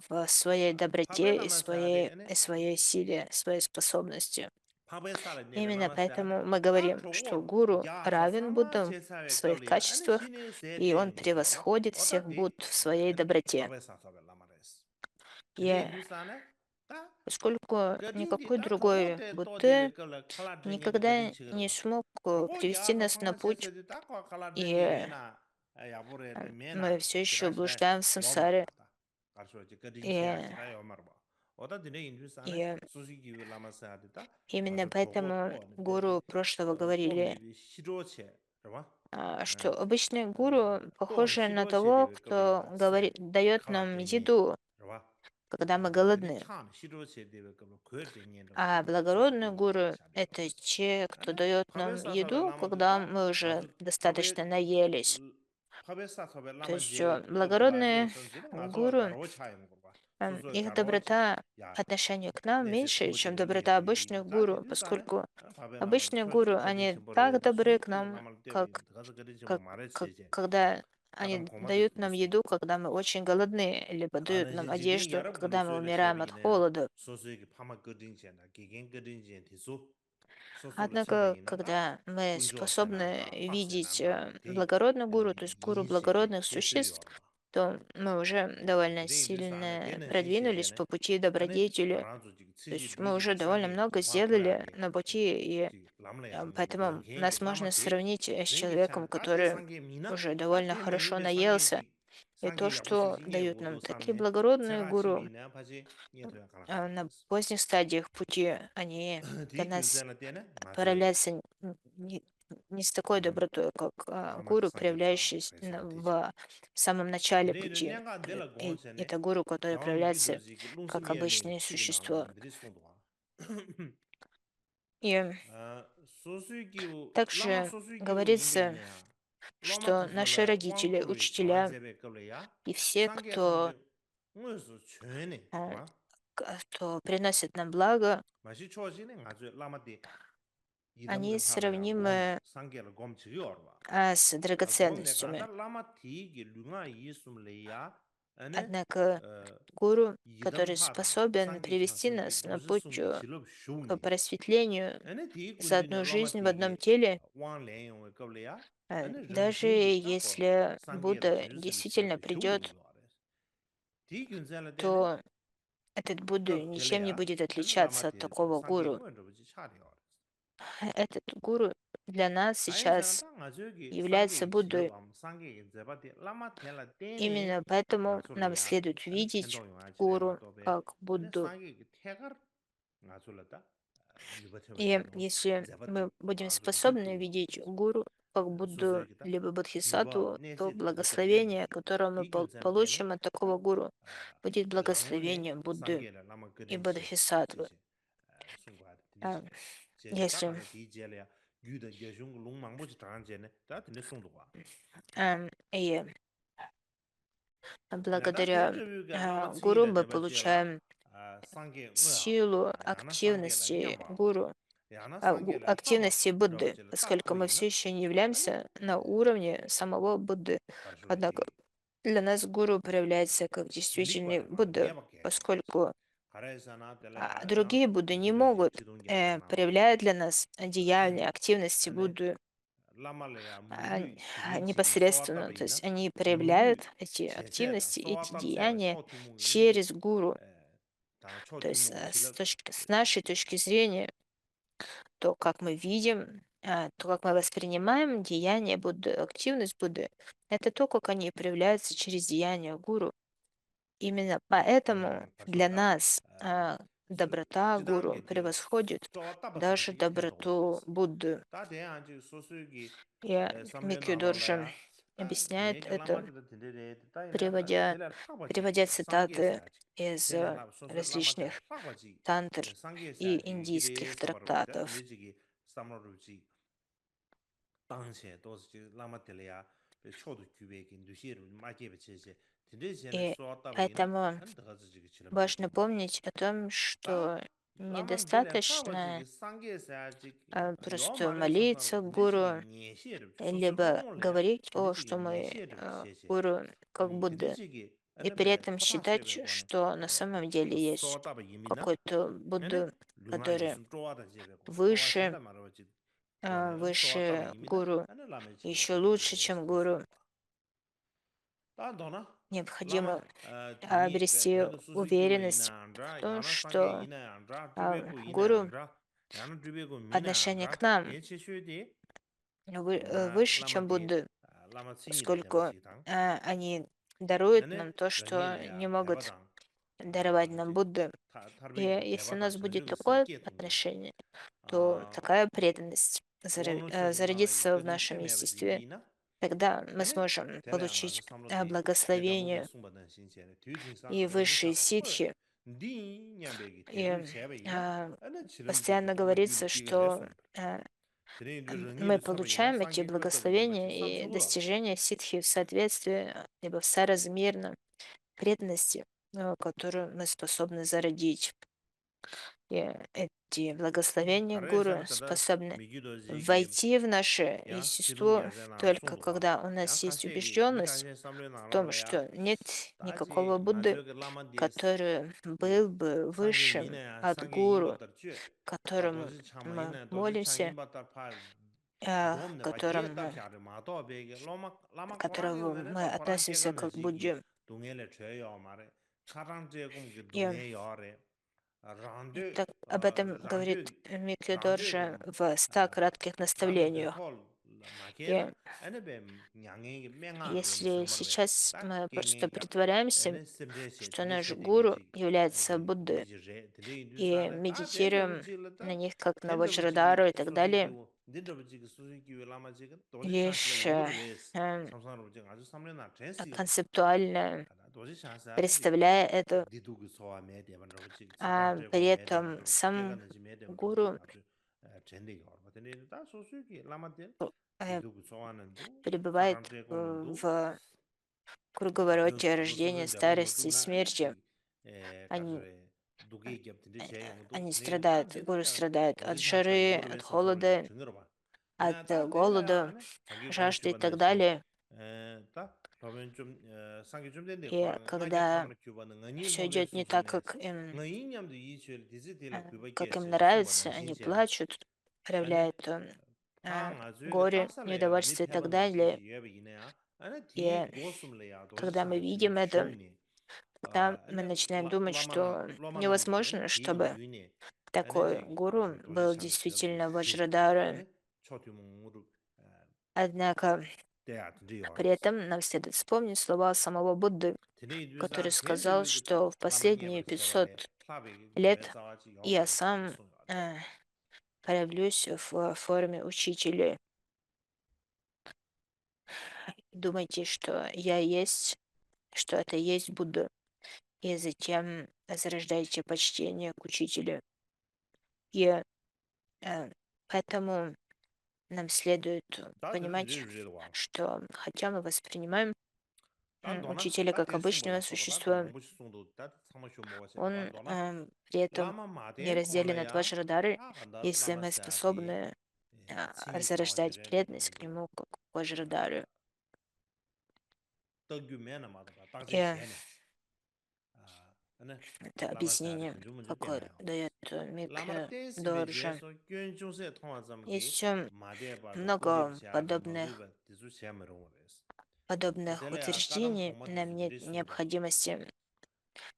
в своей доброте и своей силе, своей способности. Именно поэтому мы говорим, что гуру равен Буддам в своих качествах, и он превосходит всех Будд в своей доброте. И поскольку никакой другой Будды никогда не смог привести нас на путь, и мы все еще блуждаем в сансаре. И, и именно поэтому гуру прошлого говорили, что обычный гуру похожи на того, кто дает нам еду, когда мы голодны. А благородные гуру — это те, кто дает нам еду, когда мы уже достаточно наелись. То есть благородные гуру, их доброта по отношению к нам меньше, чем доброта обычных гуру, поскольку обычные гуру, они так добры к нам, как когда они дают нам еду, когда мы очень голодны, либо дают нам одежду, когда мы умираем от холода. Однако, когда мы способны видеть благородных гуру, то есть гуру благородных существ, то мы уже довольно Tene indu saana сильно tenen shin sheche продвинулись ne, по пути ane добродетели. ngaranzu jik То tsiji есть мы driji уже ki довольно sange много gomba сделали thoyage на пути, и jik lamla yang поэтому langhen ki нас lama можно te сравнить с rengi человеком, chan ta te который sange mina уже ta довольно te хорошо mangyude sange наелся. jik И sange то, ya kushi что jinge дают gu нам do такие samne благородные tsega гуру, chibi na phaji nye thoya kala kala на res. поздних стадиях пути они для Di gyun нас zela tene nga zwe проявляются не с такой добротой, как lama ki гуру, sange tsa проявляющийся reswa ti chi. в самом начале Tene indu пути. nyanga dela И gong che это гуру, который yang migdo проявляется jik как lungsum ye ne обычные chigi na la существа. ndri sondwa. И Sosui ki lama также sosui ki yinge говорится, ne ya lama что наши tuzala wang родители, kuwe gwan учителя zebe kable ya и все, sangye kongje ngwe su chwe ne э, ma кто приносит нам благо, ma shi choji ne nga zwe lama de yidam они de khala ya gom сравнимы sangye la gom chigi yorwa с gom ne kanda драгоценностями. lama ti ki lunga yisum le ya ane Однако гуру, yidam который hada способен sangye привести changse ki нас на gozi путь sum chilub к shuni просветлению ane ti за kundu ne одну lama жизнь в ti одном ki теле, wang len yong we kable ya ane даже rinjin ki tako если sangye la Будда jerusalem действительно shilub shuni придет, yorwa ti gyun zela tene то этот Будда kab tele ничем не ya будет ane lama отличаться от ti такого sangye гуру. ngwen rupu chi chari yorwa Этот гуру для нас ayin zang сейчас ta nga zyo ki sangye является ki Буддой. chilub am sangye ki zeba ti lama tenla tene Именно nga поэтому zula нам ya следует ane видеть tendo yunga chire la гуру tobe как ane Будду. sangye ki tegar nga zula ta yuba cheba И chino если zeba мы ti будем nga zula di способны duwa видеть гуру как so Будду zyo ki ta либо yuba Бодхисаттву, то nesi de de kab de благословение, которое мы di gyun zela tene получим от ta такого гуру, будет rangu ne благословением Будды sangye la lama и gedem che che Бодхисаттвы. che sungwa de tini А, che che che ta Если kala di je le ya gyu de ge shung lung mang bo chi tang je ne ta tini sung duwa и nyanda благодаря tenche yu ge lama chi гуру la мы de ba je la получаем sangye ngwa силу ya na sangye la активности nyamba гуру, ya на sangye la thaba активности ro Будды, je la ta поскольку tho мы yin na все еще не ane являемся на уровне самого Будды. tar su le Однако ti для нас гуру проявляется как lik ba действительный re ma Будда, nge ba ke ba поскольку kare sa na de la ya yang другие Будды не gyu de je могут chi dong ge de na ma проявлять для нас деяния, активности ane Будды lama le ya а, mulu yin chi gi so wa ta ba непосредственно. То yin na есть они mulu проявляют эти che che da активности, so wa эти ta che ba деяния cho ti mu yin gi через гуру. cho То ti есть mu chi la с нашей точки зрения, то, как мы видим, то, как мы воспринимаем деяния Будды, активность Будды, это то, как они проявляются через деяния гуру. Именно поэтому tar so для ta нас доброта chi dang гуру ge de превосходит so wa ta ba se ba даже chi ten do wa доброту Будды. ta de ya ji so su gi И sam le Микки na lo la Доржи ya ta объясняет ye ge lama это, chi da de de ta yin na приводя, de la ta ba chi приводя sang ge цитаты sa chi из de la so su lama chi различных ta ba chi тантр sang ge sa и chi gi индийских de sa ba ro ta de трактатов. ji gi sam ro ji dang xe do si lama de la ya be cho du ju be gi du xie ru ma ge be che che de de xe ne И so ta ba yin na поэтому an de ji gi chi lam che важно tong wa помнить о том, ta что lama de la ta ba ji недостаточно gi sang ge sa ji yo просто ma re sam sa ro молиться de de ji gi гуру, nie xie ru so su либо gong le ya говорить, de de о, ji gi что nie мы xie ru che che гуру как de de Будда, ji gi и ane при be этом cho ta xe be считать, go ne что на самом деле so есть ta ba yin mi na какой-то ane Будда, lu nga yi который sum zhuo da je be go zhuo wa xe выше, da ma ro ji go ne ane so ta ba выше yin mi na гуру, ane la me chi ge еще de de лучше, de чем se de so гуру. wa ta do na lama Необходимо tini обрести pe su su ki wo yin уверенность na в andra ya том, na sang ge что yin na andra zhu be go yin na гуру andra ya na zhu be go mi na отношение andra к нам ye che shu de выше, lama чем de Будды, lama chi ni le de ba поскольку chi tang они даруют ane нам то, rangi что le не ya de ba могут dang даровать нам ji Будды. tar И bi gi de если ba у dang нас chen будет ju ge sen такое ge tong ge отношение, то такая преданность wang lu chu su na yi зародится в ge jin нашем pe me ba ji естестве, yi na тогда мы ane сможем tele nga zu получить samlo de te ga mu ge благословение sung ba dan xin che ne tu jing sa и ge dong jing sa высшие ba ko ситхи. di nyam be gi te И du che ba yi na ane chilam ji gi постоянно to ma gyu lu говорится, ji ge le что sung tene du ren мы lu sa ba yi na получаем sang эти ge ngwe ta ba yi ba chi sam благословения и chu ro достижения ситхи в соответствии либо в соразмерно преданности, которую мы способны зародить. И эти благословения kare sa гуру ba ta da способны mi gyu do ji gi войти в наше ya chi dung естество ge ze na sung только du wa когда у ya нас ka есть she gi ngwe ta убежденность she sam le в na lo том, la ya что нет ta никакого ji nga Будды, zo ge lama de который был бы 상계 высшим 미네 от 상계 гуру, 임바터 쥐. 다 которому 도시 참아 мы 있네. 도시 참 молимся. 임바터 파 돔네 바 제 которым, 답샤르 마도 베게 라마 которого 코란게 мы 다 코란 относимся 제가 как 너지기 Будде. 동해를 줘요 말에 차랑 제공기 И 동해요래 란데 так об этом говорит 란데 Микве 란데 Доржи в «100 кратких 라마 наставлениях». 베톨 마케나 И 아니베 냥enge 맹아게 если 무슨머베 сейчас 딱 мы просто 갱enge притворяемся, 에네 셈제시 что 딘데 наш гуру 세딩지 является Буддой, 미지제 딘데 и 인두산에 다 медитируем на 덴더브지글다 них как на 덴더브지기 Ваджрадару и так далее, 소수기고 덴더브지기 소수기고 라마지가 도지 찬스가 лишь 유르브레스 э, 삼산으로지 아주 삼려나 젠시요 концептуально 아다 도지 찬스아르지 представляя это, 디두기 소와 메데반로지 а 차단제고 при этом 메데반로 сам 제가는지 메데반로지 гуру 아주 젠데기 얼마 근데 다 소수기 라마데 э, 디두기 소와는도 пребывает 차단제고는도 в 도 круговороте рождения, 도수는 대고 старости и 모두나 смерти. 아니지 Они, 가서 두개 겹든지 제 용도 они 네 다 страдают, гуру 되는데 страдают от 도시 찬스가 жары, от 유럽에서 소리 холода, 증거로 봐. от 다 голода, 내가 아니 자기 공부 жажды и так 주변에서 далее. 딱 보면 좀 상기 좀 된대 И 거랑 나게 когда 탐을 주변은 아니 все 뭐게 идет не так, 수준에 э, 너희 냠도 이슈를 디지털 как им 그밖에 нравится, 숨바는 они 신세나 плачут, 아니 проявляют 방 아주 горе, 딱살래야 неудовольствие и так 밑에바는 далее. 지지 예배 이내야 아니 뒤 И 고숨래야 도시 когда мы 찬스 видим 지금 это, 쇼니 тогда мы 아니 начинаем думать, что 로마남도 아니 невозможно, 뒤 чтобы 유인이 아니 такой 지 гуру 가서 도시 был 찬스 지역도 действительно 슈 Ваджрадара. 아니 초티몽으로 Однако 대야 드리 при 요레스 этом нам следует вспомнить слова самого Будды, 드리 который 유산 сказал, 덴데비 что в 라마니에버 последние 세발레 500 플라비 лет 구에자와지 я 요바레스 сам 디순 э, проявлюсь в форме учителя. Думайте, что я есть, что это есть Будда, и затем зарождаете почтение к учителю. И э, поэтому нам следует 다 드리 понимать, 드리와 что хотя мы воспринимаем 단도나 учителя 다 как обычного 대승보다 서보다 더 существа, 농부시 송도 다 사무쇼 모아서 он 단도나 при этом 라마 не 마덴 разделен от 콜라야 Ваджрадары, 다 간다 если 라마 мы 사디 способны 칭이 зарождать 자와지레 преданность к 되는도 нему как к Ваджрадаре. 떡규면은 맞아 봐 И 당신 쟤네 아 근데 это 라마 사디 объяснение, 근주 문주 какое 되나요 дает 라마 Микве 댄스 Доржа. 베제서 견중세 통화점기 Есть 마데바도 много 고집샤도 подобных, 마부바 디수 샤메롱레스 подобных 텔레야 다감 утверждений. 고마 Нам 디수 нет 드리송도 необходимости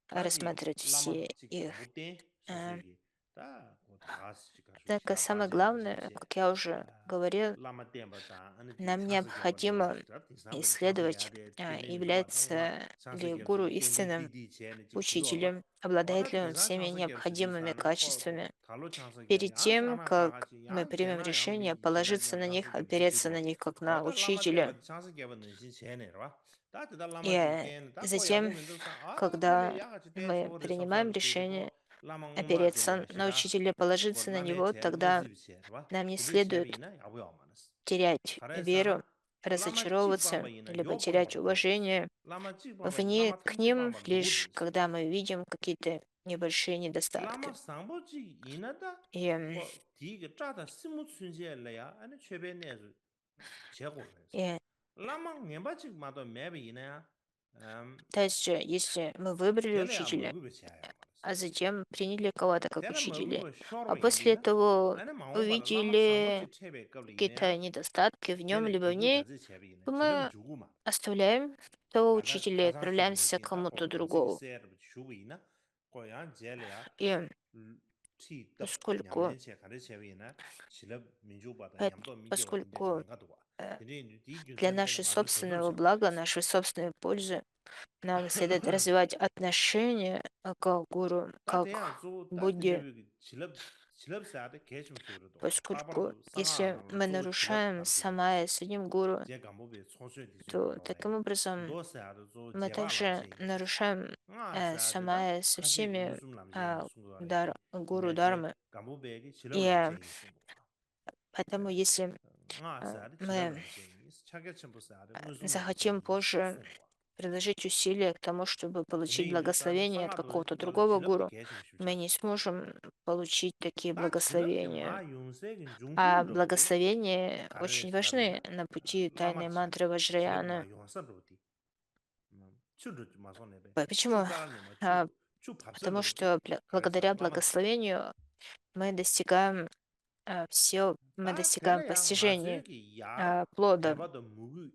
다디 рассматривать 라마 все 직 их. 가부데 Э, 소소기 다 고다스 지가수 Однако самое 샤바제 главное, 버지체 как я уже говорил, 라마 템바다 아니 디 нам 찬스 겨버는 необходимо 시다 디상버 찬스 исследовать, 야데 되는 주와 당마 является 찬스 ли 겹지 гуру 땡디 истинным 디디 제네 지 그거와 учителем, обладает 어다 ли он 대산 всеми 찬스 겹지 необходимыми 디사는 코 качествами. 달로 찬스 겹 Перед 야 тем, 사람 как 사가지 мы 야 примем 제나 решение 양미 제나 положиться 양 на них, 찬스 겹지 опереться на 지도 них как на 어다 라마 учителя. 템바 찬스 겹는 신 제네 봐 다들 라마 지 И 겐 다코 затем, 야보면도 아 그래 когда 야가지 мы 대소를 принимаем 섬사로 решение 되고 라마 엄마 опереться на 제네시다 учителя, 그 положиться на 남의 него, 제일 тогда 모습이 봐 нам не 드디 следует 제비나 야부야 마너스 терять веру, 가래사나 라마 разочаровываться, 찍방바이나 либо 요 терять 방바로 되어레스 уважение 라마 찍방바이 вне 라마 к 탐제 ним, 방바로 лишь 누구든지 когда мы видим какие-то небольшие 라마 недостатки. 상보지 이나다 И 그 디게 짜다 스무 춘제래야 아니 최변에서 제고래서 И 라마 냠바직 마도 맵이 이나야 также, если мы выбрали 텔레야 учителя, 먹으면 해야 а 말았어 затем приняли кого-то как 텔레 учителя, 먹으면 а 쇼로 после 인디나 этого 아니 마오바 라마 увидели 상보지 체베 qabli какие-то 이나야 недостатки в нем, 텔레 либо в 디두 ней, 다지 체비네 то 지름 мы 주고마 оставляем того 가자 учителя и 가자 отправляемся к 수준이지 다 кому-то 거기 다시 другому. 세르 주고이나 고야 젤이야 И 티답 поскольку, 냠년체 가르체비나 실업 민주바다 поэт- 냠도 민주와 된데 поскольку 민가도 와 э, 되니 디 для 균선되는 нашего 아주 선수로 собственного блага, 잡아버렸어 нашей собственной пользы, нам следует развивать отношения к гуру, 다 대야 как 조다 Будде, 드리비 실업 사데 개심 속으로도 와 поскольку 빠바로도 если 상하나로 мы 조 실업 нарушаем 감지는 самая с одним гуру, 제 감법에 소수의 디수도 то 로네 таким образом 도사도 조 мы 제발람 также 제이스 нарушаем 아 사데다 самая со 카시 всеми 유숨 남제 дар, 순거래지 гуру 내제 Дармы. 감법에 실업 И 남제 있음도 поэтому, если 아 사데 실업 мы 남제 있어 차게 첨부 사데 무슨 남제 захотим 있어 позже 송와 приложить усилия к тому, чтобы получить 근데 인도산 благословение от 상가도 какого-то 달라 другого 실업도 гуру, 개심 мы 쉽잖아 не сможем получить такие 다 실업게 благословения. 마 용세긴 А 중군으로부터 благословения очень 가르에서 важны 가르나 на пути тайной 라마치 мантры 실업 Ваджраяна. 마 용사로부터 추르 마손에베 Почему? 추가라니 А, 마추추 Потому 밥설로부터 что 가르에서 благодаря 라마 благословению мы достигаем все мы 다 достигаем 될래야 постижения 맞아요기 야 плода 대바도 무기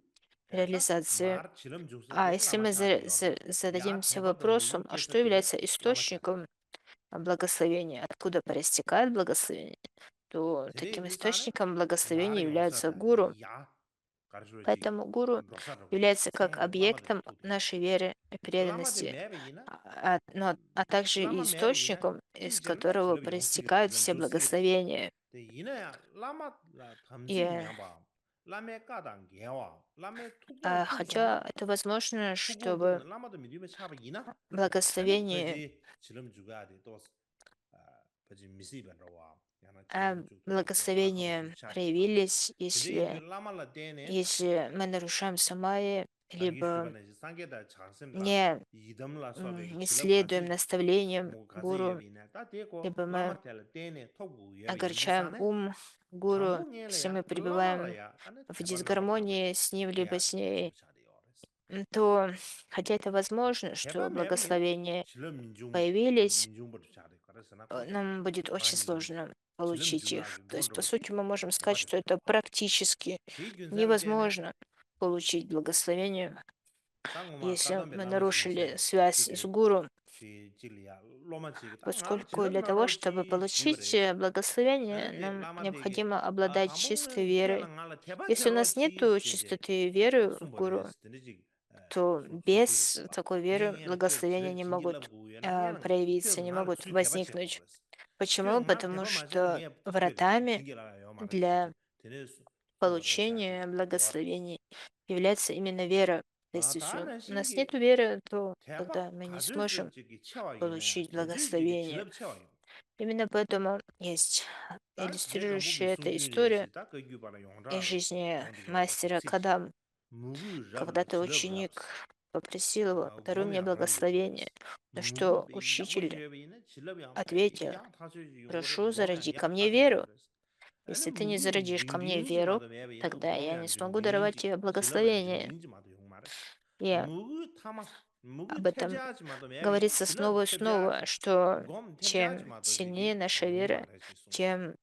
다 реализации. 말 지름 중세 А 데 если 라마 мы 차도 yor 야 зададимся 대바도 вопросом, 무기 а что 개척돼 является 라마 차 источником благословения, откуда проистекает благословение, то 되레 таким 뉴스안에 источником благословения 말이 является 없었다 гуру. 야 가르쳐지 Поэтому гуру 록사로 является как 상마 라마도 объектом 토도 нашей веры и 라마데 преданности, 매베이나 а также и 라마 매베이나 источником, из 찌질다 которого 지름 용시게 проистекают 지름 все 주시게레스 благословения. 데 이내야 라마 И 탐지 냥바 라메 까당 개와 라메 투공 투송 хотя это возможно, 투공 чтобы 투공 라마도 미디메 차바 이나 아니 благословение 버지 지름 주가 돼또 버지 미시벤로와 야나 지름 주가 또 благословения 차리 проявились, 되레 그 если, 라말라 때네 если мы нарушаем самаи, 당이 либо 슈바네 상계다 장sem다 не 이덤라 소베기 не 칠럽 следуем 가지 наставлениям 뭐 가지 гуру, 예비네 다 되고 либо мы 라마텔 때네 토부 예비 огорчаем 인도산에 ум гуру, если 당분예래야 мы пребываем 라마라야 안에 в 대바 라마 타베 дисгармонии с ним, либо 개야 с ней, 주차되어레스 то, хотя это возможно, 대바 что 매비네 благословения 칠럽 민중 появились, 민중부터 차대 그래서나 또 нам будет очень 라니 сложно 칠럽 получить их. 주가기 То есть, по 곤로버티 сути, мы можем сказать, 대바디 что это практически 대균사베 때네 невозможно получить благословение, 상고마 если 까담베 мы 라마지 нарушили 미세 связь с 지게 гуру, 딜리아 로마치가 딱 поскольку для того, чтобы 칠럽나로지 получить 지브레스 благословение, 아니 нам 라마데게 необходимо обладать чистой 당분은 верой. 깨어나갈 Если у нас нет 대바체로지 제제 чистоты веры в гуру, 숨버레스 되지 то без 소소리스바 такой веры 땡에는 그 благословения не могут 진길럽고에는 깨는 проявиться, не 튀어나갈 могут 수 возникнуть. 대바체로레스 Почему? 튀어나갈 Потому 대바 맞으면 что 내 튀어 вратами 진길라요 말을 для 되지 되네 숨버레스 아직 получения 요아레스 благословений является именно вера. То есть, 아 если 다는 у нас 신기 нет веры, то тогда 대박 мы не 가져서 сможем 저기 채워이네 получить 가져지게 благословение. 질럽 채워요 Именно поэтому есть 다 제가 무기 иллюстрирующая эта история 숨기레시 딱그 유바라 из 용라로 жизни 용디가 와서 мастера 씩씩 Кадам. 무기 랍라 Когда-то 질럽 ученик 랍스 попросил его, подаруй мне 곰이랑 다른 благословение. 유지레스 На 무기 что 배 양고지 учитель 배비는 질럽이 ответил, 야 타수지 용거를 прошу, 곰이랑 зароди ко 야 мне 타수지 веру. 그랬어 아니 Если ты не 무기 зародишь ко мне 링딩지 веру, 마도 배비는 тогда я не 곰이랑 смогу даровать 링딩지 тебе 질럽이랑 благословение. 링딩지 마도 용 말했어 И 무기 타마 무기 об этом 태자지 마도 배비는 говорится снова 질럽 и снова, 태자지 что 곰 태자지 чем 마도 сильнее 저기 наша 용 вера, 말했지 숨버레스 тем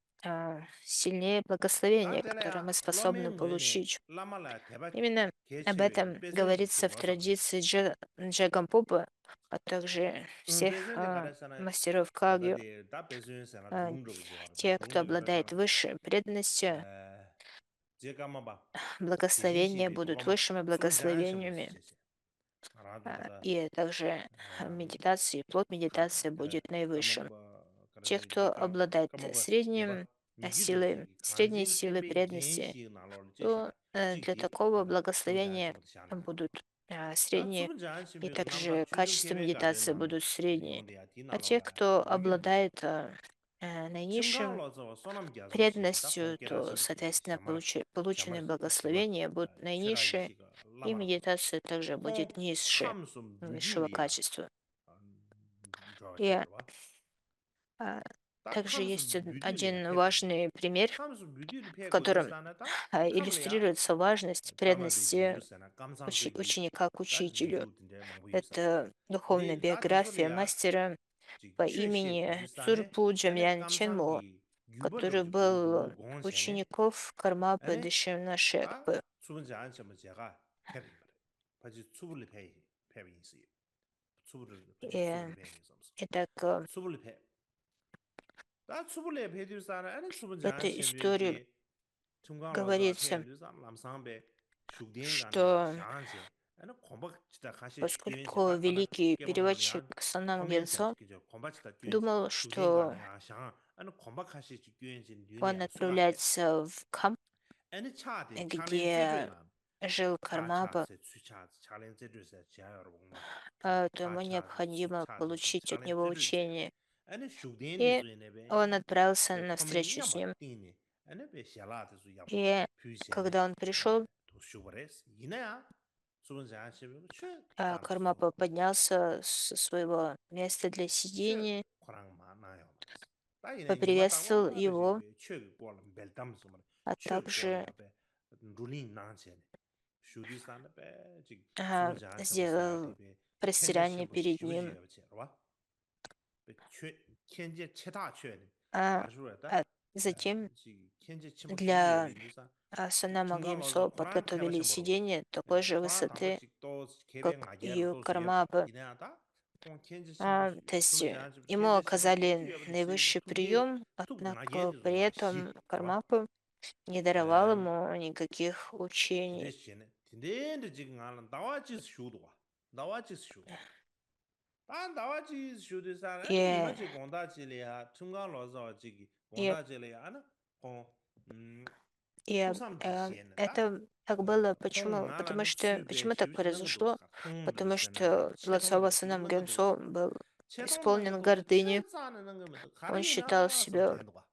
сильнее благословение, которое 다들야 мы способны 로멘 외에 получить. 라말라 대박 Именно об 개체외 этом 배선식 говорится в 도와서 традиции Джагампопа, а также всех 배선에 가라서나 мастеров Кагью, 대바디 다 배선에서나 а, 동르고 좋아하다 те, кто 동르고 обладает 가라서나 высшей преданностью, 제가 뭐봐 благословения 대신시비 будут 도로마 высшими 수분 장하시 무슨 благословениями. 제시 알아도 가다 И также медитации, плод медитации будет наивысшим. 까먹어 Те, 그러지 кто обладает 까먹어 средним 대바 미기도 силой, 저기 средней 간진 силой 겜베 преданности, 겐시 나로를 то 제시다 для 찍디 такого 되나 수분 благословения 장하시부터 시작하는 будут 다 средние, 수분 и 장하시면 남바 также 춘중 качество 계획 가르 медитации 나노 будут средние. 용대야 А те, 디나로라 кто 미기도 되지 обладает наинизшим 증강로서 소남 기아서 시시다 преданностью, то, 공개라서 그 соответственно, 샤마라 полученные 샤마라 샤마 благословения будут 최라이 наинизшие, 시가 и 라마라 медитация также 콩 будет низшая, 참수 высшего 무디리아 качества. И 저지르와 다 также 참수 есть 무디리아 один 패비 важный пример, 참수 무디리 в 패 котором 고디스타나다 캄리아 иллюстрируется важность 까마데 преданности 지주스나 감상거기 ученика к 다 учителю. 리주든데 망부유사 Это духовная 데 биография 다티솔이야 мастера по 최시 имени 고디스타네 Цурпу 아니 Джамьян Ченмо, 감상기 который 규번로지 был 구구 공원세네 учеников Кармапы 아니 Дешемна 다 Шекпы. 수분지 않으면 제가 패빙 그래 바지 수분리 패 패빙 있어요 수분을 바지 И, 수분리 패빙 있어서 итак, 수분리 패 다 수분리 패디스는 아니 в 수분지 этой 않으면 истории 여기 중간로서 говорится, 패디스 남상배 슈딩간이야 что 샹제 아니 공박 지다 가시 주변에 поскольку 딱 하나 великий переводчик 깨보면 Санам 코멘트 Генсо 그죠 공박지다 주변 думал, что 슈딩간이야 샹 아니 공박하시 주변에 он 뉴니아 수박해 отправляется в камп, 아니 차대 차례 где 제주에나 жил Кармапа, 다차세 수차 차례 제주에서 지하여러 공마 то ему 다차세 необходимо 수차세 получить от 차례 него 제주에서 учение. 아니 슈딩이 И 주에네베 он отправился 그 на встречу 코멘이야 с 뭐 ним. 띵니 아니 베 샬라드스 야 И 퓨시네 когда он пришел, 도슈버레스 이내야 수분 자시면 최 Кармапа поднялся с своего места для 최 сидения, 코랑 많아요 말이지 따이네 니마다고 поприветствовал 말이지 его, 최 고는 벨담스 말 а 최 고는 также 앞에 룰링 나한테 슈디스탄에 배 지금 а, 수분 자시면 сделал 세아티베 천재 простирание 신부 перед ним. 시부지에 버쳐 와 최 천재 최다 최 А, 아주에다 а Затем 켄제 첨부 켄제 для 요인도사 Санама 중간 로즈 Геймсо 코란 페바 подготовили 첨부로 сиденье такой же 코란 담보 высоты, 직도 как 개백 и 마게로 у 도스 예 Кармабы. 이내하다 공 켄제 첨부 То есть 첨부 제한 ему 켄제 첨부 оказали 투투 여버지 наивысший 투게 прием, 투 однако 마게도 при 마시 этом 봐 Кармапа не даровал ему никаких учений. 디데시네 디데인데 지금 하는 나와지스 쇼도와 나와지스 쇼 단 나와지스 쇼도 사람 И, 니마지 공다지리아 중간 로저 지기 и, 공다지리아 아나 음 и 투삼지 시에는 다 это так было 콩 почему? Потому 나라는 что 수배 почему так 쉬우지는 것도 произошло? 스카 콩도 Потому 시에는 что Лацава 체동도 Санам 쉬우는 것도 Геймсо был 체동는 исполнен 것도 гордыни. 최자는 것도 Он считал 가리나 себя 섬텐도 봐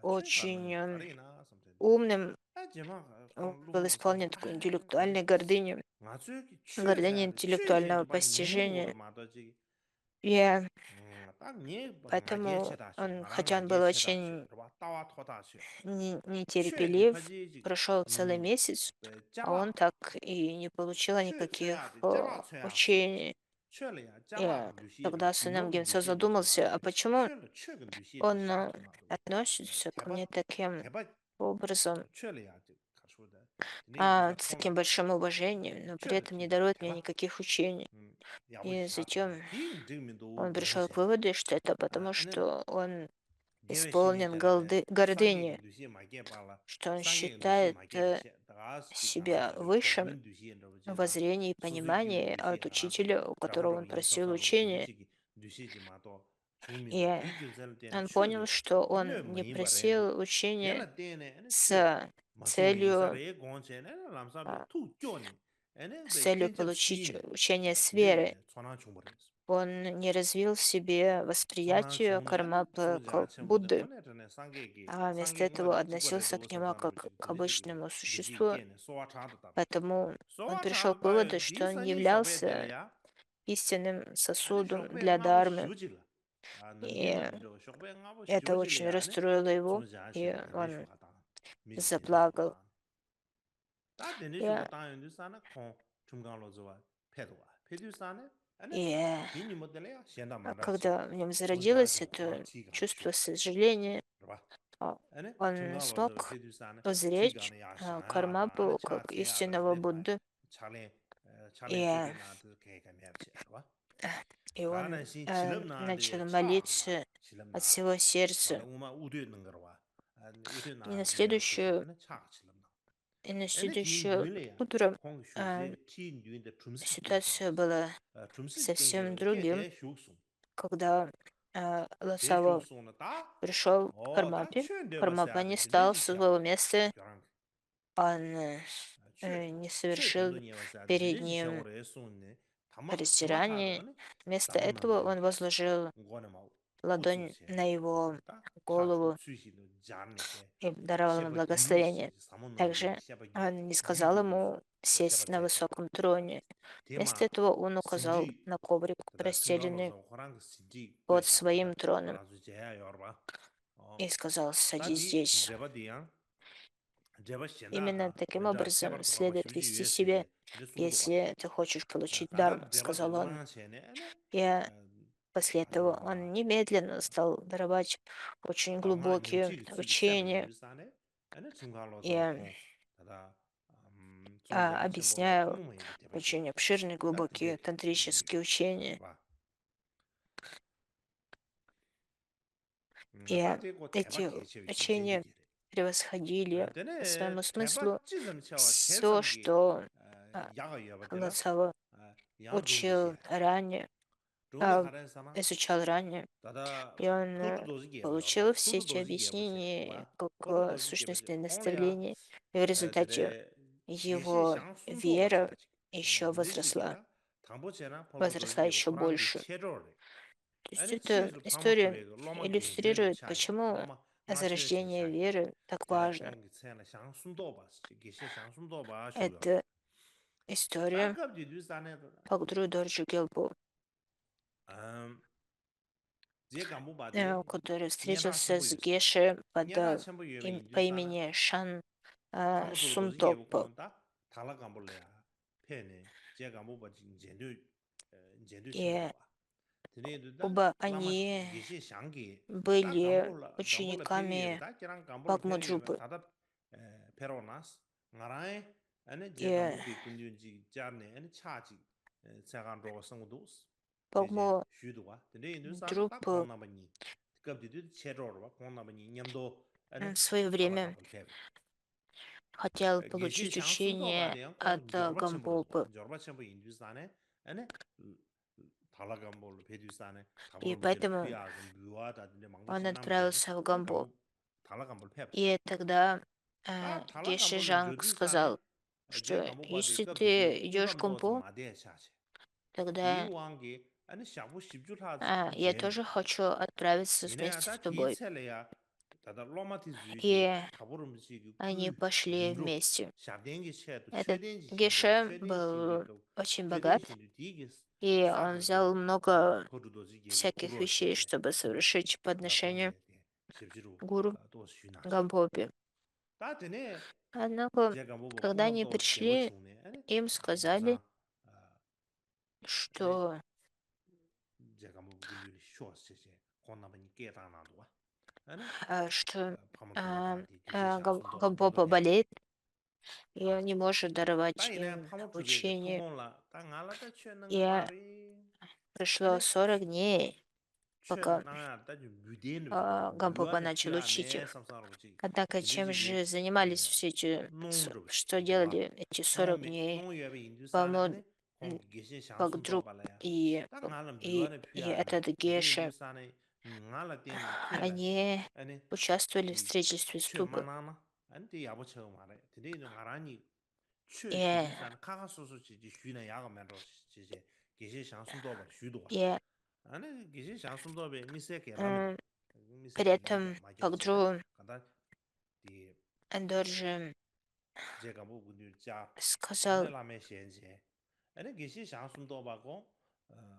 최자는 очень 것도 가리나 섬텐도 умным, 아 제마 он был 롱롱 исполнен 섬 такой 가리 интеллектуальной гордыней, 맞아요 гордыней 최자 интеллектуального 최진도 봐 니모도 постижения. 마도지 И 딱니 나게 поэтому 체다셔 он, 나랑 хотя он 나게 был 체다셔 очень 봐 따와 토다셔 최디 нетерпелив, 파지지 прошел целый 음 месяц, а он 짜바 так и не получил 최 никаких 최야지 짜바 최야서 учений. 최래야 И 짜바 루시에도 тогда Сунам 니모도 Гинцо 루시에도 задумался, 마도 а почему 최래 최근 루시에도 он 샤트마도 относится ко 대바 мне таким 대바 образом, 최래야 가서다 근데 с 콩 таким большим уважением, но при 최래 этом не 최래 дарует мне 대바 никаких учений. 야부 И 샤트마 затем 딩 딩민도 он пришел к 개보세요 выводу, что это 아 потому, 아니 что он 개회 심리 исполнен 때문에 상계 гордыни, 루시에 마게 발라 что он 상계 루시에 считает 마게 비시 다가스 себя 강아지 высшим 고문 루시에 в 러버지라 воззрении и 수수기 понимании 루시에 от 다가스 учителя, у которого 잡으러 он просил 연서서로 учения. 루시기 루시지 마도 중민도 И 디규zel 때는 он 추기 понял, что он 늘 не 많이 바래도 просил учения 내가 때네 에네 추 с 마도 целью, 인사래 공체네 람사베 а, 투 쪼니 에네 с 베 целью 켄접 получить 시네 учение с верой. 디데네 전화 중벌했어 Он не развил в себе 전화 восприятие 중네 에네 Кармапы 소자 как 첨부데 Будды, 오늘은 상계기 а вместо 상계 этого 응아리 찍어래도 относился к 어서 нему 가는 как 거지 к 근데 지금 обычному 루시 существу. 게네 소화 차다 Поэтому он 소화 пришел к 차다 выводу, что он 디선이 являлся 쇼베델이야 истинным 아니 сосудом 쇼베 для 응아부 Дharмы. 쉬우질라 아 И 남기는 저 쇼베 응아부 это очень 쉬우질이야 아니 расстроило его, 주무지 и 않으셔 덴데 он 쇼가다 미지 덴데 заплакал. 쇼가다 다 덴데 И, 쇼가 땅인데 사나 콩 중간로 좋아 패도와 패두사네 아니 и 디니 모델이야 시엔다 말았지 когда в нем 주무지 зародилось 않으셔 코랑 это 티가 чувство 쇼 сожаления, 그봐 а, 아니 он 중간로서 смог 패두사네 узреть 티가는 야 샤야다 아니 Кармапу как 차 제야다 истинного 네바 Будды. 차례 차례 И, 쪽에 나한테 개가 맵지 그봐 и он 가는 신 실험나한테 начал 차도와 молиться от 실험나 всего 말로 сердца. 우마 우드는 거와 И на 우드나 멤버시스 следующее, 아니 차 실험나 и на 아니 디 следующее 뉘래야 утро 콩 а, 쇼제 티 뉘인데 줌스 ситуация 겐셔스 была 줌스 совсем 겐셔 другим, 게대 쇼송 когда 대 Лосаво 쇼송은 다 пришел к 다 Кармапе. 최대 Кармапа не 버스야데 стал 디데지 с своего 샤바 места, 교랑 он 최 не 최전도 совершил 니버스야데 перед 디데지 ним 샤고레 송네 담마 растирание. 차도네 Вместо 담마 этого 나무데 он возложил 고네 마 ладонь 우츠세 на его 다 차초 голову 수시도 잘네게 и даровал ему 셰바 благословение. 기루시 사모노데 Также 셰바 он не сказал 기루스 ему сесть 셰바 на 제세 высоком троне. Вместо 대마 этого он указал 심지 на коврик, 다 простеленный 중간로서 호랑 심지 под 꿰샤다 своим троном, 라주 제야 여러봐 и сказал: «Садись 다디 здесь». 제바디야 제바 Именно 신다가 таким 벤다 образом 셰바르 돌아봐 следует 쉬우지 вести себя, 위해서지 근데 수도가 если ты хочешь получить дарму, 간다 제바 сказал он. 랑체네 아니 И после этого 아마 он немедленно стал даровать очень 당아 глубокие 님지 수기 셰바 учения. 유산에 아니 중간로서 И 콩 다다 좀 제바 첨보로 объясняю 콩모에 대바 очень 쇼 обширные, 다 глубокие 디데 тантрические учения. 봐 И 다되고 대바 эти 개체 учения 지제비게 превосходили по 되네 своему смыслу 대바 찌점 채워 все, 최상기 что 야가 여바들라 Лосаво 야 учил 룸듯이 ранее, 룸드 а, 하는 사람 изучал ранее. 다다 И он 푸드 도지게 여봐 получил все 푸드 эти 도지게 보세 объяснения 와 как 푸드 도지게 보세 сущностные 콩이야 наставления. И в результате 되레 게시 его 상순도 вера 바시다지 еще возросла, 디디시게다 당보체나 폴보 возросла 도지게 еще 코란기 больше. 체로래 То есть 아니 эта 치즈 история 파마크베 로마 게제네 иллюстрирует, 차요 почему 로마 마치네 зарождение 차요 веры так 되레 важно. 콩기 체나 상순도 바시 게시 상순도 바쇼요 Это история 다급 디디사네 Пагдру Дорджи Гелбу, 음 제가 뭐 봐대 который 녀나 встретился 첨부 с 유스 Геше 녀나 첨부 유에 по 인도사나 имени Шан 사무소 도지게 Сунтоп. 보고다 달라가 볼래야 페네 제가 뭐 봐지 제도 제도 И 첨부와 оба они были учениками Пагмуджупы. ane je И gambo be kunyun ji jarne ane cha ji tsagan ro sang dos je je Пагмуджуп shu do wa de yin san ta kong na ba ni gab de che ro wa kong na ba ni nyam do ane в свое thala время gambol pe хотел ge she получить chang sum do ba учение de yang от kong Гамболпы. jorba chen yin du san ane thala gambol pe du san И tabur bu de поэтому pya gam buwa da de mang он chi nam je отправился в ane Гамбол. gambol thala gambol pe И тогда 다 달라 Геши 감볼 Жанг 저두 산에 сказал, 제 что 감보 바데 если 갑디디 ты идешь в 웅감 도스 Гамбол, 마데 샤체 디 тогда 왕게 아니 샤부 십주라지 я 젠 тоже хочу отправиться 이네 вместе с 아다 тобой. 디첼레야 다다 로마티 주이게 И 타보름지기 они 꾸 пошли 림로 вместе. 샤덴게 체도 Этот 최덴지 신데 Геше 최덴 был 신게도 очень 최덴 богат, 신도 디게 и он 사도도 взял много 포르도지게 всяких вещей, 구로체제 чтобы совершить 다다 подношение 공게 십지로 гуру 또 쉬나시 Гамболпе. 다드네 Однако, 제가 뭐 когда они 공감도 대고 пришли, 중네 아니 им сказали, 마상 아니 что 제가 뭐 근데 쇼스제 혼나면 깨다나도 아니 что 파모주바 다디 계시 샹숨도 Гамболпа 멤버페 болеет, и он не может даровать 다이네 им 파모주베게 учение. 통혼라 땅알라다 취는 거 И 말이 прошло 아니 40 дней, пока 취나야 다지 뮤덴도 Гамболпа 뮤아네 начал учить 피아네 их. 삼사로지 Однако, чем 근데지게 же занимались все эти, 농드로시 что 이도와 делали эти 40 농미 дней 농여베 인두산에 Памуд 아니 공기 계시 샹숨도 Пагдруп 발라야 и, 땅알은 и, 뮤아네 и 피아네 этот 근데 Геша, 인두산에 ngala teni twela они 아니 участвовали в 디 строительстве ступы. 최만나나 안디 야보쳐 말해 드디어 나라니 최 И, 주디산 카가소소 지지 쉬는 야가 만들어 지지 계시 샹숨도 봐 쉬도 봐 и 아니 계시 샹숨도 봐 미세게 라는 м, при 미세게 인자 этом 마겹지다 Пакджу 간다 디 Эндорже 제가 뭐 근데 자 сказал, 안에 라메 현재 아니 계시 샹숨도 봐고 어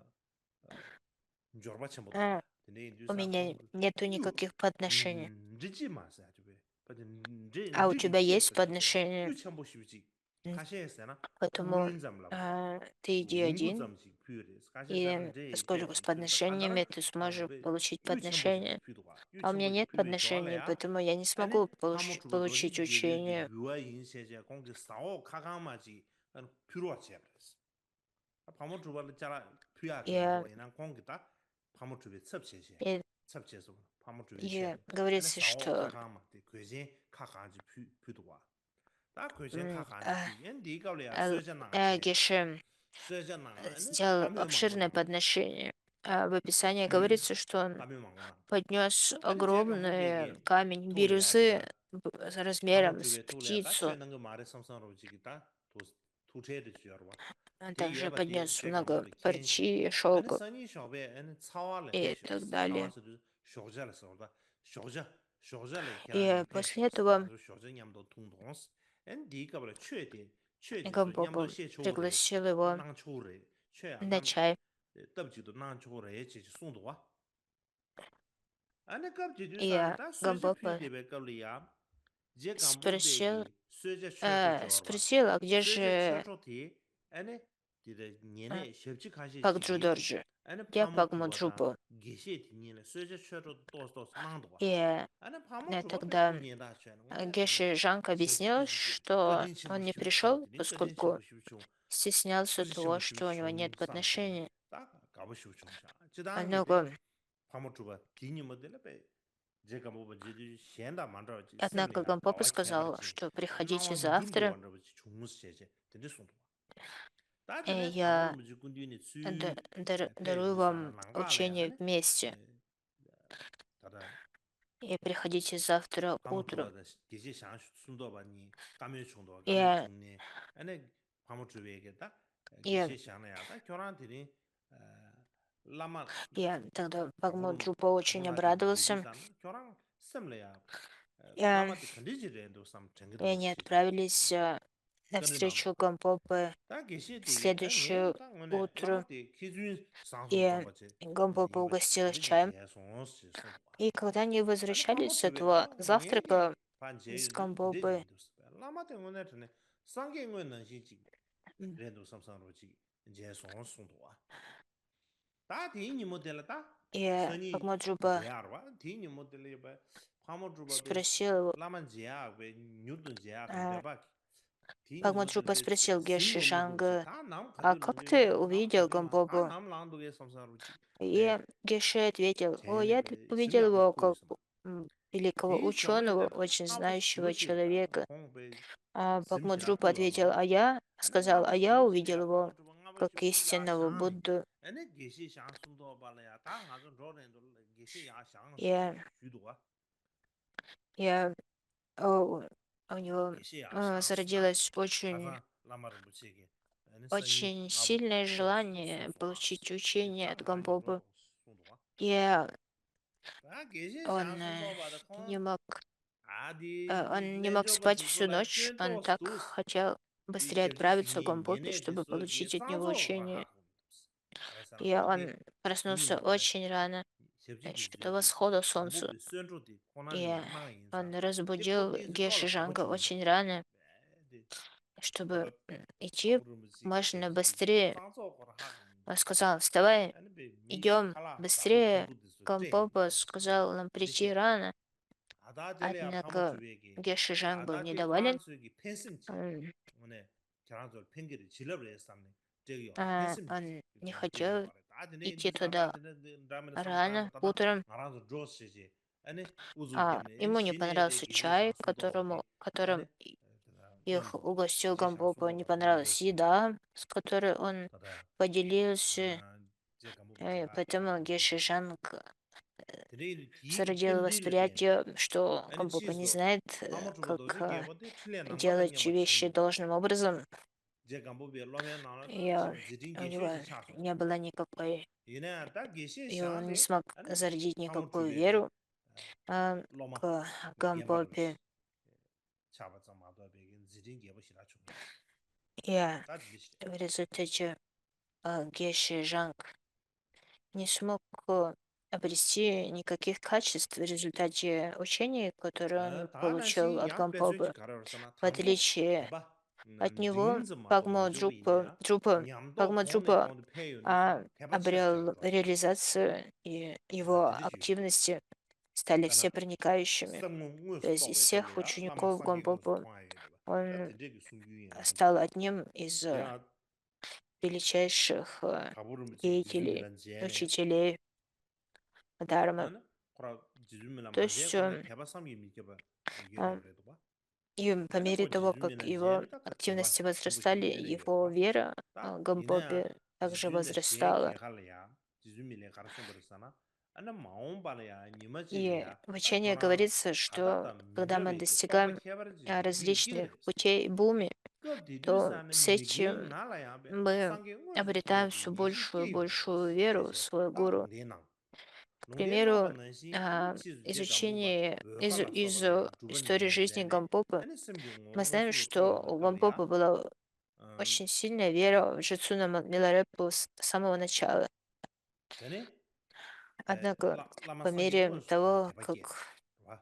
jorba chenpo «А, dwa dine indu у san меня kong нету yu никаких подношений, riji ma sa jube pati а у riji тебя che есть sa chi se yu подношения, chenpo shibu chi М, kashe se na поэтому urin zam labdo ты иди ringu один, zam chi pyu res kashe se na и riji che поскольку zam с pyu da kandara подношениями ты сможешь получить yu chenpo shibu подношение, pyu dwa yu а у меня chenpo shibu нет pyu we jo la подношений, ya поэтому я не ane смогу pamo chubo doji получить je yu di учение. yuwa yin she je kong ki sao kakang ma chi pyu rwa che pres pamo chubo la jala pyu ya ke И, mambo ina kong ki ta pamo chubo tsep che she и, tsep che so pamo chubo che и de ane говорится, sao что kakang ma de kwe jen kakang ji pyu duwa da kwe jen kakang ji pyu yen di gao le ya sui jen nang che Гешем sui jen nang ane сделал kamyo mango обширное nang подношение. А в описании говорится, что он kamyo mango nang поднес ane je kambo огромный bege камень to le ya ki бирюзы da pamo размером с chubo to le ya da chue птицу. nang ma re sam sam ro ji ki da tu che de ju wa Он de ye также ba de поднес je kambo много le kien shi парчи и ane шелка sani shobe ane cawa le pe и shos так cawa далее. se du shokja le so da shokja shokja le kya ni И pe после shos этого da shokja nyam do tung dong ane di ka ba chue de so nyam do Гампопа she cho de пригласил его nang cho re chue ya на nam чай. tab ji do nang cho re ji song do wa ane kap ji du sa И ne da sue je phi Гампопа de be ka le ya je kambu be gi sue je chue cho jor ba спросил, а где sue je chue же cho ti ane di de nye э, ne shep chi ka she Пак chi gi Джудорджи? ane Где pamu Пак chuba da Маджупа? geshe ti nye ne sue je chue cho dos nang do wa И ane pamu chuba be тогда tu nye da chue ne ne ne Геши Жанг shep chi ki объяснил, ji что kadin chen bu он не shi bu chung пришел, ti din kadin chen поскольку bu shi bu chung стеснялся kadin chen того, bu shi bu что у него нет chung sam che ne подношений. da ga bu shi bu chung sha ji dang ge de Однако, pamu chuba ti ni mo de le be je ga mo ba je de xian da man zhao ji sem le однако ya da Гампопа wa che bar сказал, ji что ane na приходите wa lu dun do завтра, wa zhe ji chung mus che je de de song do da и de ne pa mo я mo ji gun ni su pe дарую ju sa вам nang ga le ya учение ane вместе. da da И приходите завтра pamu chuba утром. da ge je shang sun do ba ni ga me chung do ga me И, chung ne ane pamu chuba ge da ge и, je shang ya da kyo ran de ni lama и тогда Пак taburum Джупа очень tabula de jidu обрадовался. san kyorang semle ya И, lama de khandi ji ren do sam chang и do они chi je отправились kan na навстречу Гампопе ta ge she в de ge ta nge следующее ta ngone lama утро. de khizun sang sum do И ba che Гампопе yi ba che угостил их de ji чаем. je song si song do И когда они ane pa mo возвращались с chube этого ta nge ge завтрака pan je с yu de de Гампопе, ji do lama de ngone ta ne sang ge ngone na ji ji ren do sam sang ro ji je song song do 다 디니 모델 다 И 선이 Пагмаджуба 제아와 디니 모델이 봐 파모주바 베 спросил его, 라만 제아 베 뉴든 제아 간 а, 베바 디니 모델 Пагмаджуба 베 спросил Геши 심도 모두시 Жанга, 다남 а 가도 как 롱게 ты 남 увидел 가도 다 Гамбобу? 남랑도게 섬사루지 네 И Геши ответил, о, 제네 я 베 увидел 심양게 его как 꾸이스마 великого 디 셔블레 ученого, 데 очень 하부 знающего 주시다 человека. 공베 А 심시라 Пагмаджуба ответил, 꾸이로마 а я 아니 сказал, а 나부 я 주시야 увидел его 파모주바 나부 как 주부 야 истинного 샹 Будду. 아니 게시 샹 순도 발야 다 가서 로렌도 게시 샹 Я, 주도가 я, у него 게시 샹스다 зародилось очень, 가자 라마르 부치게 아니 선이 очень 나부 сильное 로 желание 소소라스 получить учение от 다 랑게 Гамбобы. 로도 순도가 И 다 게시 샹 он 순도 바다 콩 не мог, 아디 он не мог 렌저바 спать всю 지불라 ночь. Он 쩨도 так 스투스 хотел 디 быстрее 셰브지 отправиться к 숭이 Гамбобе, 녜네 чтобы 디스기 получить от него 산소 учение. 라하고 그래서 И он 아디 디니 проснулся 모델에 очень рано, 셰브지 еще до 기즈기 восхода солнца. 강보비 수연조디 И 고난이 나 인사 он разбудил 제코디 Геши 졸라 가고 Жанга 주인데 очень рано, 네 чтобы 그라 идти 가부르무지 можно 셰브지 быстрее. 산소 거라 하고 Он сказал, вставай, 아니 배 미기 идем 칼라 가부 быстрее. 첨부디 때 Гамбоба сказал нам прийти 근데 рано, 아다델레야 однако 파모주에게 Геши Жанг был 아다데 недоволен. 칸스기 펜심지 Он, 오늘 계란절 팽기를 질러버려 했었네 저기요 펜심지 он не 좀 되게 хотел 말해 다들 идти 인디스가 туда 다들 라면 삼삼 рано, 다다 утром. 알아서 줘시지 아니 우주겠네 Ему не 신내에 понравился чай, 계시상 순도하게 아니 которым их 원도 угостил 계시상 Гамбоба, не 순도가 понравилась 동료시 еда, с которой он 다다 поделился. 제가 뭐 제가 Поэтому Геши 주도 Жанг 드레이 디 зародил 겜디르 된 восприятие, что 아니 Гамбоба не 치소 знает, как 파모주보도 개버데 틀려 남발라 делать 냠바 вещи 쳔도 должным образом. 제가 뭐 별로면 나다 И 지진 у него 계셔지 차소 не было никакой, 이내 딱 계시 и он не 샹데 смог 아니 зародить никакую 파모주베게 веру 로마 к 겜바르시 Гамбобе. 차바자마도 베긴 지진 개버시라 중에 И 딱 계시 в результате Геши Жанг не смог обрести никаких качеств в результате учений, которые он получил 다나시 от 양 배수지 Гамбобы. 가려서나 В 당부 отличие 대바 от него, 링즈마 Пагмо 동아주고 Джупа, 있냐 Джупа, 냠도 Пагмо 공내 Джупа 공의 폐윤이서 대바 обрел 쳇자로 реализацию, и его 드리지 активности стали 다나 всепроникающими. 성문 То есть из 수도에 всех 돌려야 라마 учеников 상계 공수 Гамбоба 통하게 되봐 다 он 드리기 숨기게 나지 стал одним из 야 величайших 가부르무지 деятелей, 지주미란 제네 учителей Дharмы. 아나 코라 지주미란 То есть 마제 공의 대바 삼기 미겨봐 이게 э, 그래도 봐 и по 아니 мере 뭐 того, как 지주미란 его 제네 딱 대바 активности 첨부시 возрастали, 되네 его 봐 вера 다 이내야 Гамбобе также 지주미란 제 возрастала. 개할래야 지주미래 가르쳐 버렸잖아 아나 마음 발이야 И 니마지리야 в 딱 учении 저랑 говорится, что 가다다 когда мы 미러베기 또바 достигаем 해버리지 미리 различных 끼르스 путей Буми, 그 то 디디스안에 с 미긴 этим 나라야 배 мы 상계 응원수 обретаем 통해지 все 니시 большую и 끼고 большую 버렸어 веру в 제제 свой 딱 гуру. 롱대낭 К 롱대 примеру, 나바는 시 아니 치즈 제가 뭐봐 изучение 왜할라 из 써버려야 истории 주번님은 жизни 제네 Гампопа, 아니 섬기 мы знаем, 응원수 что 통해서 у 거래야 Гампопа была 음 очень сильная вера в Джицуна Миларепу с самого начала. 되네 Однако, 라마 по 상계 мере 응원수 통해 того, как 대박이야 봐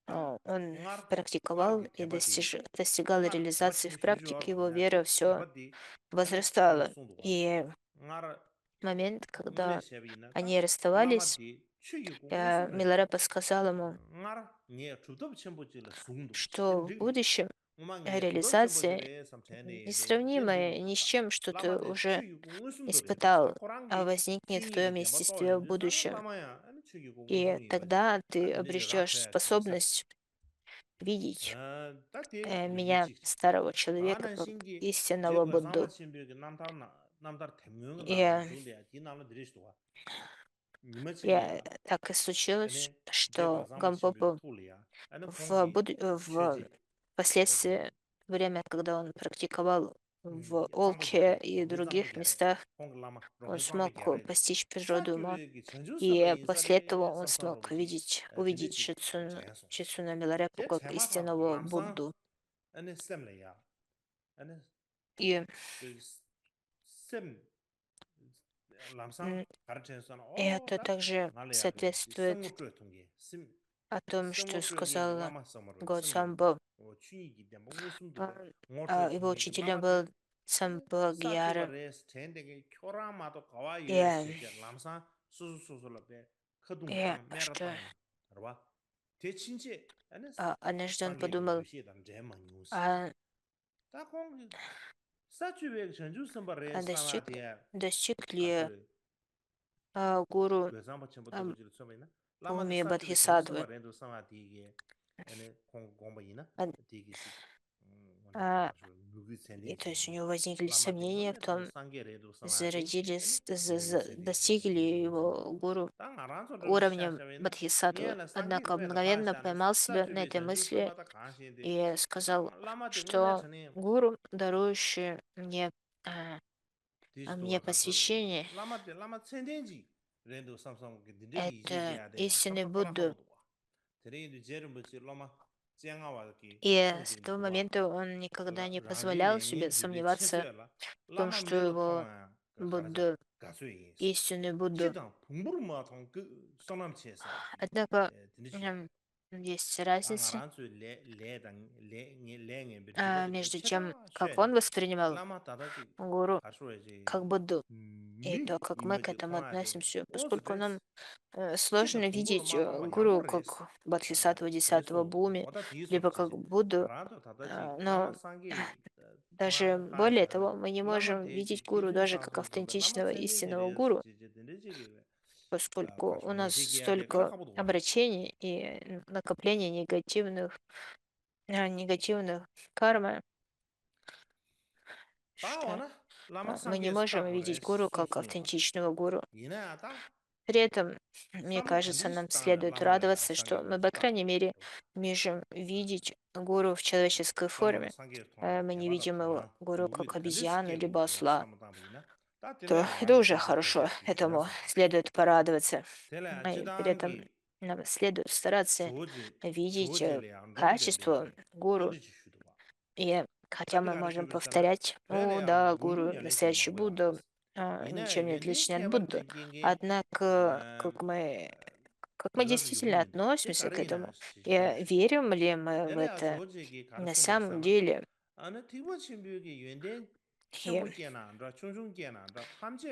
다 он 응알 практиковал 응알기 и 대박이 достигал 응알 대박 реализации в практике, его 칭신주얼로냐 вера все 대박이 아니 파모 возрастала. 송도와 И 응알 момент, 응내 когда 셰비나 다 они расставались, 라마디 추기고 응수네 Миларепа сказал ему, 응알 니 주도 첨부지를 숭도 что в 심지기 будущем 음악에 주도 реализация 첨부지를 삼체네 несравнимая 젠디기 ни с чем, что ты 라마디 уже 추기고 응수도래 испытал, а 사코랑기 возникнет в твоем 킹이기 대바 естестве в 떠오르는데 사람 будущем. 라마야 아니 추기고 И 응수이 바지 тогда ты 다 드리지 обретешь 라페야 지사 способность видеть 딱디 меня, 미기지 старого человека, 아나 как 신기 истинного 제가 Будду. 사마침비게 남다른 대명은 나라 И 중대 디 나라 드리시도와 니마치리야 так и случилось, 아니 제가 что 사마침비게 Гампопо 툴이야 아니 в, 공기 в 최지 впоследствии, время, когда он практиковал в Олке 짱보게래 и 로힌 других 짱보게래 местах, 공글라마 он 로힌 смог 짱보게래 постичь природу ума. 사규베기 전주서가 И после этого 인사리 он смог 삼삼로버지 увидеть 드리지 제소 Шицуна Миларепу 제 как 제마타 истинного 람상 Будду. 아니 셈래야 아니 И, 그셈 람상 м, 가르쳐서는 и это 어다 также 말이야 그 соответствует 성무주의 통계 심 о том, что 성무주의 сказал 라마 섬으로 섬기 Госамбо. 취이기 때문에 무슨 А, 도가 ngotro Его 통계 учителем 라마데 был Sampagyara. 사주바레스 젠데게 교라마도 가와이에 И, 시제 람사 수수수술럽에 и 크둥땅 что 메라땅 알바 대친제 아니 однажды он 상계기 подумал, 루시단 제만 뉴스 а, 다공 사주베 전주 선바레 а 사마디에 достиг ли 가르쳐 гуру 괴상바 첨부 ам, 도고지를 처음에나 라마드 Буми 사주베 전주 Бодхисаттвы, 선바레도 사마디게 아니 공공바이나 а, 디기시 뭐나 а, 가서 누구 и то есть у 센딩지 него возникли 라마데 сомнения в 몰레도 том, 상계레도 사마디 아니 зародились, 누구 센딩지 достигли ли его гуру 땅 알아서도 уровнем 샤샤베나 Бодхисаттвы. 니에나 상계 Однако 왜라 мгновенно 가샤나 поймал себя на 사주베 этой 전주 мысли 선바다 가시데 и сказал, 땅 라마데 응네 что 전에 гуру, дарующий а, мне 디스도와 가서 посвящение, 라마데 라마 센딩지 렌도 삼삼게 딘데기 это 이제게야데 истинный 삼삼팔라 Будда. 하고도 드레이드 제르부지 라마 쟁아와기 И с этого 콩지기도와 момента он никогда не 랑지 позволял себе 랭인 주베 сомневаться 쳇쇠라 в том, 라마 что 메로 его 통아 가라자 Будда, 가수이스 истинный Будда. 치당 풍부르마 통그 소남체사지 Однако 드니시야 есть 땅 разница 알아서 레당 레랭에 비르바지 между тем, 체다 как 쉐데 он воспринимал 라마 다다지 гуру 가수에지 как Будду, и 미 то, как мы к 이머지 этому 통하지 относимся, поскольку нам 오스데스 치다 сложно 풍부르 видеть 마통과 гуру 양보레스 как Бодхисаттва десятого 그래서 Буми, 뭐다 뒤에서 либо как 지지 Будду, 알아도 다다지 но 라마 상게 даже 통하 более 하샤나 того, мы не 라마 можем видеть 대지 гуру 기준 даже как 상승도라 라마 автентичного истинного 센텐지레 гуру, 지지 되지게 поскольку 가서 у нас 내시기야데 столько 가라카보도 와 обращений и накопления негативных кармы, что 다와나 라마 мы не 상게 можем видеть 스타포레 гуру как 송송와 автентичного гуру. 이나다 При этом, мне 삼부 кажется, 간디스 нам 땅나 следует 라마라야 радоваться, что 상게 мы, 그 по крайней 스타포레 мере, можем видеть гуру в человеческой 라마도 форме. 상게 통하고 Мы не 개발다 видим его 통하 гуру 누구 как 간디스 обезьяну, либо 깨고도 осла. 삼다보이나 다 То 텔레 это 라니 уже 젠주 хорошо, 베제 этому 디시라서 следует порадоваться. 텔레 И при этом 아치당게 нам следует стараться 조지 видеть 조지를 안 качество 롬델레기 гуру. 어디 지슈도 봐 И хотя 다들 мы можем 가르쳐 повторять, о 벨레야 да, гуру, 룽룽 열레지 настоящий 마고야 Будда, 알았어 이나 ничем не 연딩 отличный от 케바르 Будды. 징징게 Однако, как мы 달라서 действительно 요구는 제 относимся к 가르이나 этому, и верим ли мы в 텔레야 это 조지게 на 가르쳐 самом 봤잖아 деле. 아니 티버 친구에게 연딩 И 첨부 깨나 안다 충충 깨나 안다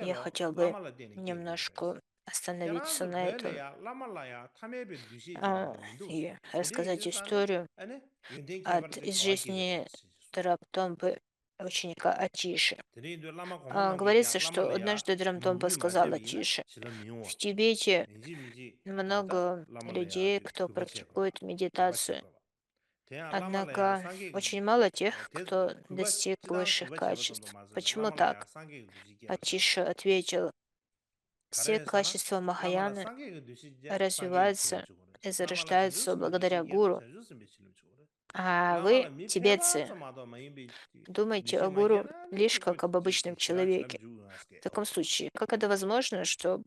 я 탐제로 хотел бы 라말라 되는 게 그거였어 немножко остановиться 걔랑도 на этом 벨레야 라말라야 탐에베 뉴시지 а, 란다 민도스 и 근데 рассказать 이제서는 историю 아니 연딩 케바르지 из 가와기가 жизни 되었어 Тараптомпы, ученика Атиши. 드레인도 라마 공원남게 야 Говорится, что 라말라야 однажды Драмтомпа 누구비 сказал 맞제베이나 Атише, 실은 в 미워 Тибете 민지 민지 다 много 라말라야 людей, кто 그거 제거라 практикует 개바 медитацию, 제거라 대야 라말라야 однако 상계 очень мало тех, 대 кто 그거 достиг 지당 высших 그거 제거던도 качеств. 맞아 Почему 라말라야 так? 상계 두지게 알았어 Атиша ответил, все 가래서나 качества 라말라 Махаяны 상계 그 두시제 상계 실험 развиваются 쪽으로 и 라말라 зарождаются 전주스면 благодаря 두시게 гуру. 전주스면 실험 쪽으로 А вы, 라말라 미 페바 тибетцы, 좀마도 마이비 думаете 미시 о гуру 마게나 네 лишь 그거 как об обычном 지라 지람 человеке. 주고 하스게 В таком случае, как это возможно, что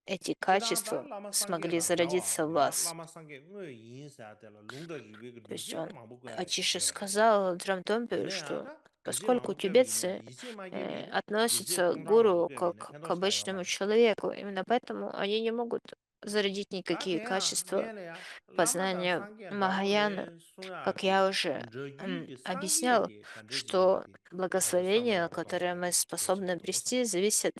эти 지당다 качества 라마 смогли 상계다 자와 зародиться в вас? 라마 상계 뭐 인사들 룽다 주베 그 То есть 두시야 он, 마보고 Ачиша 제거라 сказал Драмтомпе, 얘네 что 아다 두시 поскольку 마보게비나 тибетцы 이제 마게비나 이제 относятся к 통당 гуру как 마보게비나 к 펜도 샤요 обычному 말아 человеку, именно поэтому они не могут зародить никакие 다태야 качества 얘네야 라마다 познания 상계 Махаяны. 나오레 Как я 소야기 уже 저기기 объяснял, 상계디 что 간드지게디 가서 благословение, 삼바라고 которое мы 동바라고 способны 도시도 обрести, 도서마 зависит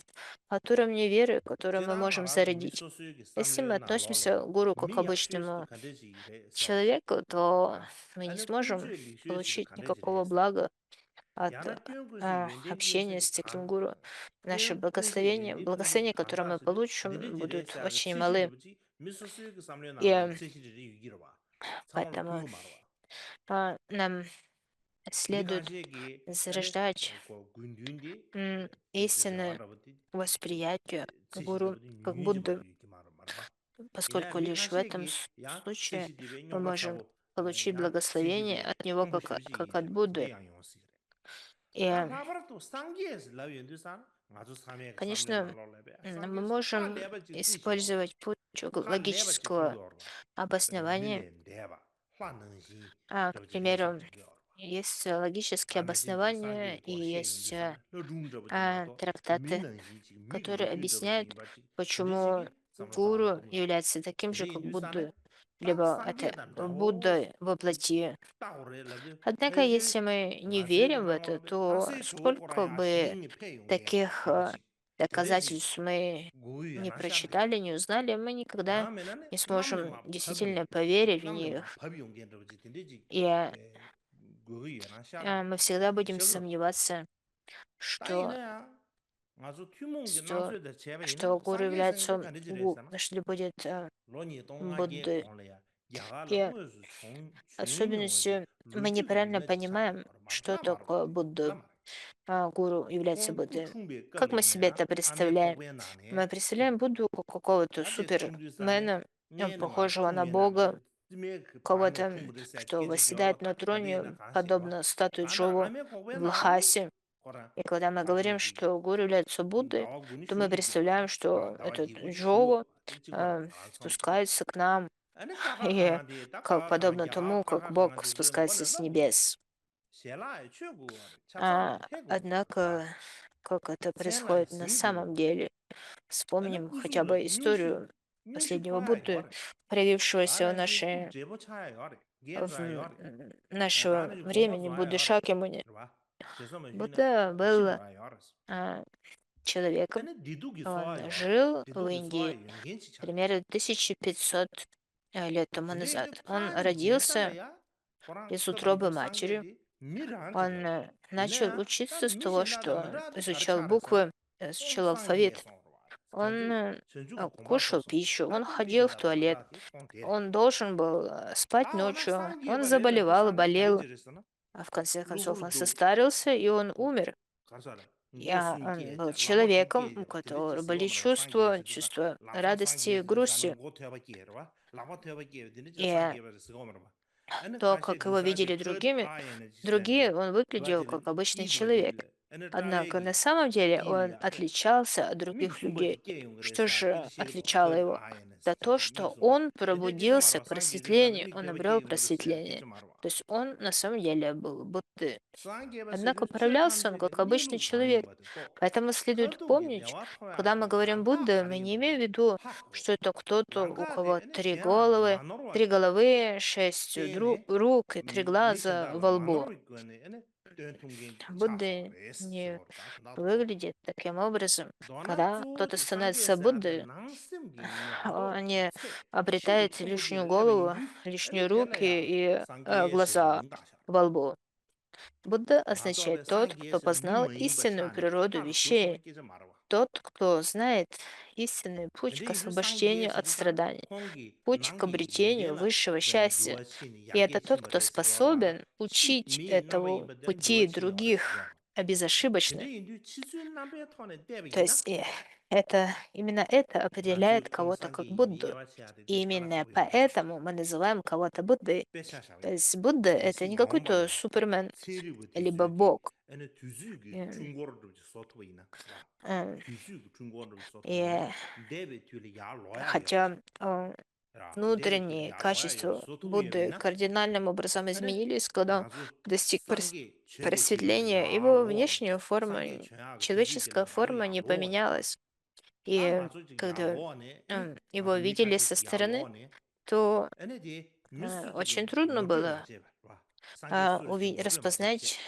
от уровня веры, которую мы 제당 можем 알아도 зародить. 미소수역이 Если 삼려 мы относимся 나로라 к гуру как к 미야 쉐스도 обычному 간드지 이래서 человеку, то 아 мы не 아니 сможем 꾼주의 리쉐스도 получить 간드지 никакого 이래서 блага от 야나 뛰는 것이 общения 연den기에서기 с таким 간 гуру. Наши 꾼주 благословения, 연den기에서기 которые мы 간사스데 получим, будут 디디지레스 아래 очень малы. 치시르부지 미소수역이 삼려 И 나로라 치시르지 유기로 봐 상을 поэтому 구유 말어 봐 нам следует 미가시에기 아니 зарождать 고 군둔디 истинное 저와라부터 восприятие гуру 치시르부지 как 뉴니지부터 Будды, 이렇게 말어 봐 이나 поскольку лишь в этом 미가시에기 야 случае 치시디베 мы 뇽가 можем 차고 получить 야 благословение 치시디 от него 홍보시비지 как от 이래 Будды. 대양 용시 И, 다 라바라도 상기에서 라위엔드산 아주 삼회 삼년 конечно, 날로래베 мы 상기에서 다 можем 레바지 뜻이요 использовать путь 다 레바지 логического 구요어봐 обоснования. 밀레 레바 화능시 К 저지 레서 примеру, 되게 어봐 есть логические 아메진지 обоснования 상기의 и 고 есть 셰인드산 너 룽저버지 마도 трактаты, 민능시 지금 미국 которые 루트저버지 объясняют, 바지 почему 딘디지기 삼로 상을 гуру 구요 является таким же, как 드레인드산에 Будда. 딱 либо это 상계단 라오 Будда во плоти. 따오래 라비 Однако, 페이지 если мы не nga세 верим в это, nangolbe то 다세 сколько 쇼고라야 бы 신이 폐용게 таких 디버시 디데지 доказательств мы 구이 не 나샤브레 прочитали, не узнали, мы никогда 다음에는 не 남네 сможем 마 법이 действительно поверить в 남네 마 них. 법이 용게 되지 디데지 И 구이 나샤브레 мы всегда будем 셔거 сомневаться, что, 따이네야 아주 튜몽게 что, 남수에 제베이나 что гуру 상계성에 является 간지지레서나 что будет 로니 동아게 Буддой. 공래야 야가라 И 보여서 총 중요하지 особенностью мы 루즈게 неправильно 유네 차게 понимаем, 거라 что 말라 말아 такое Будда. 알라 말아 Гуру является 공 Буддой. 꾸충베 Как мы себе 걸리네 это 안에 представляем? 고베 나네 Мы представляем Будду как какого-то 아데 충주산에 супермена, 얘는 가 похожего на 뚱웨나 Бога, 쯤에 그 방에 кого-то, 핑부르세 кто 깨지 восседает 겨울로 на 딱 троне, 대비나 가시와 подобно статуе 간다 Джову 안에 고베 в 나오니 Лхасе. 거라 И когда мы говорим, 가지지 что Гуру является 이 Буддой, 나와 군이 то мы 슝기지 представляем, что 나와 этот 기고지 Джову 슈어 찍어라 나 손톱 спускается к нам, 안에 까가 и 강한데 딱 как 까가 강한 подобно тому, 야 как 까가 Бог 강한데 그 спускается 뭐를 с 넘어 небес. 셀라의 최고 А, 찹쌀 태고 와 однако, как это 셀라의 происходит на 싱고 самом деле? 안에 Вспомним хотя 구슬을 бы 뉴시 историю 뉴시 последнего 포야 Будды, 요래 проявившегося 다나시 꼭 제보 차야 요래 в 겐자 요래 нашего 다나시 공부 времени, 좋아야 Будды 요래 Шакьямуни. 봐 제서면 휴네 Будда был 시부라 요래 а, человеком, 안에 디두기 소야 он 요래 жил в 디두기 소야 Индии 용겐치 차래 примерно 1500 лет тому назад. 디데 Он 콰니 родился 젠살라야 보라 из 커버리고 утробы матери. 상게디 미란지도 Он начал 이내야 딱 учиться с того, 미신나다 что 뭐라도 изучал 가르쳐라서나 буквы, 꼭 изучал алфавит. 상계에서 와 Он 자주 전주가 кушал 공부하고서 пищу, он 나꼭 ходил в 미신나다 туалет, 뭐라도 꼭 대래 он должен был спать 다 워낙 ночью, 상기해 он 버려야 그 заболевал и 상계 болел, 가르쳐졌으나 а в конце концов он 루브르도 состарился и он умер. 가르쳐라 이게 Он 숨기에 был 라보 человеком, у 죽기에 которого 드리지 были 시고므로 상계에서 지가 чувства 람사 радости и 상계에서 грусти. 자는 고 태어받기에 와 라보 태어받기에 드리지 И 상계에서 시고므로 봐 아니 то, 가시 как его 두사디 видели third другими, eye energy другие, standard он выглядел 와디는 как обычный человек. 이거디를 에너 Однако на 다에기 самом деле он 길이야 отличался от 미 других людей. 숨바디 게임 Что 그래서 же 일시로 отличало third его? eye energy Это то, standard 미 что 숨바 он 근데 기서 пробудился 말아 к 상계에서 просветлению, 미 он 개바 обрел 게임 그래서 просветление. 기서 말아 То есть он на самом деле был Будды. Однако 상계에서 проявлялся он 최참제 как обычный 미루 человек. 광해바도 또 Поэтому следует 허독이 помнить, 내와 когда мы 토야도 говорим 랑가 Будда, мы не 가리도 имеем в виду, 하고 что это кто-то, у кого 랑가데 에네 제야 три 만으로 головы, шесть 때네 рук и три глаза 미신다로 во лбу. 만으로 있거네 э네 된통긴 차서 Будды не 레스로 딱 나도 봐 выглядит таким образом. Когда кто-то 너나쭈도 становится 상계에서 아들 Буддой, 낭심기 야도 не 체 치부 обретает лишнюю 통지를 голову, 레베인디 лишние 에네 руки 델라야 и 상계에서 глаза 응가셔 во лбу. Будда означает 나도 тот, кто 상계에서 познал 미모인 истинную 것이니 природу 하루 두수 вещей, 뺏기지 말아봐 тот, кто знает истинный путь 근데 к 이주 освобождению 상계에서 от 지가 страданий, 공기 путь к 난기 обретению 예배나 высшего 그 счастья. 유아신이 И это 야게 тот, кто 힘을 세워라 способен 시 учить 미 남아 этому 입어든 пути 유아신이 오래 других 세워 безошибочно. 근데 인류 치수인 남배 턴에 То 대비기나 есть именно это определяет 아주 кого-то как 똥상기 Будду. 이해와셔야 돼 И 떼깔라가 именно 보이는 поэтому мы называем кого-то Буддой. То 빼샤샤베 есть Будда — это 예시 не какой-то 마음바야 супермен, 세리고 либо 뒤수기 Бог. 에네 뒤수기 М, 중고를 소토이나 와 м, 뒤수기 중고를 소토이나 И 데베 튀리 야 로야 хотя 야 데베 튀리 внутренние 야 로야 качества Будды 소토이나 кардинальным образом 에네 изменились, когда он 아주 достиг 쌍게 최고 지리들 просветления, 야 его 로아로지 внешняя 쌍게 форма, 최악 человеческая 뒤수기들 아주 форма 야 не 로아야 поменялась. 다 И 맞아 야 когда 로아네 его 아주 видели со 미카시 야 стороны, 로아네 то 에네디 очень 미수지게 трудно 모조라 было 제발 와 상게 수르지 모조 맞았지 распознать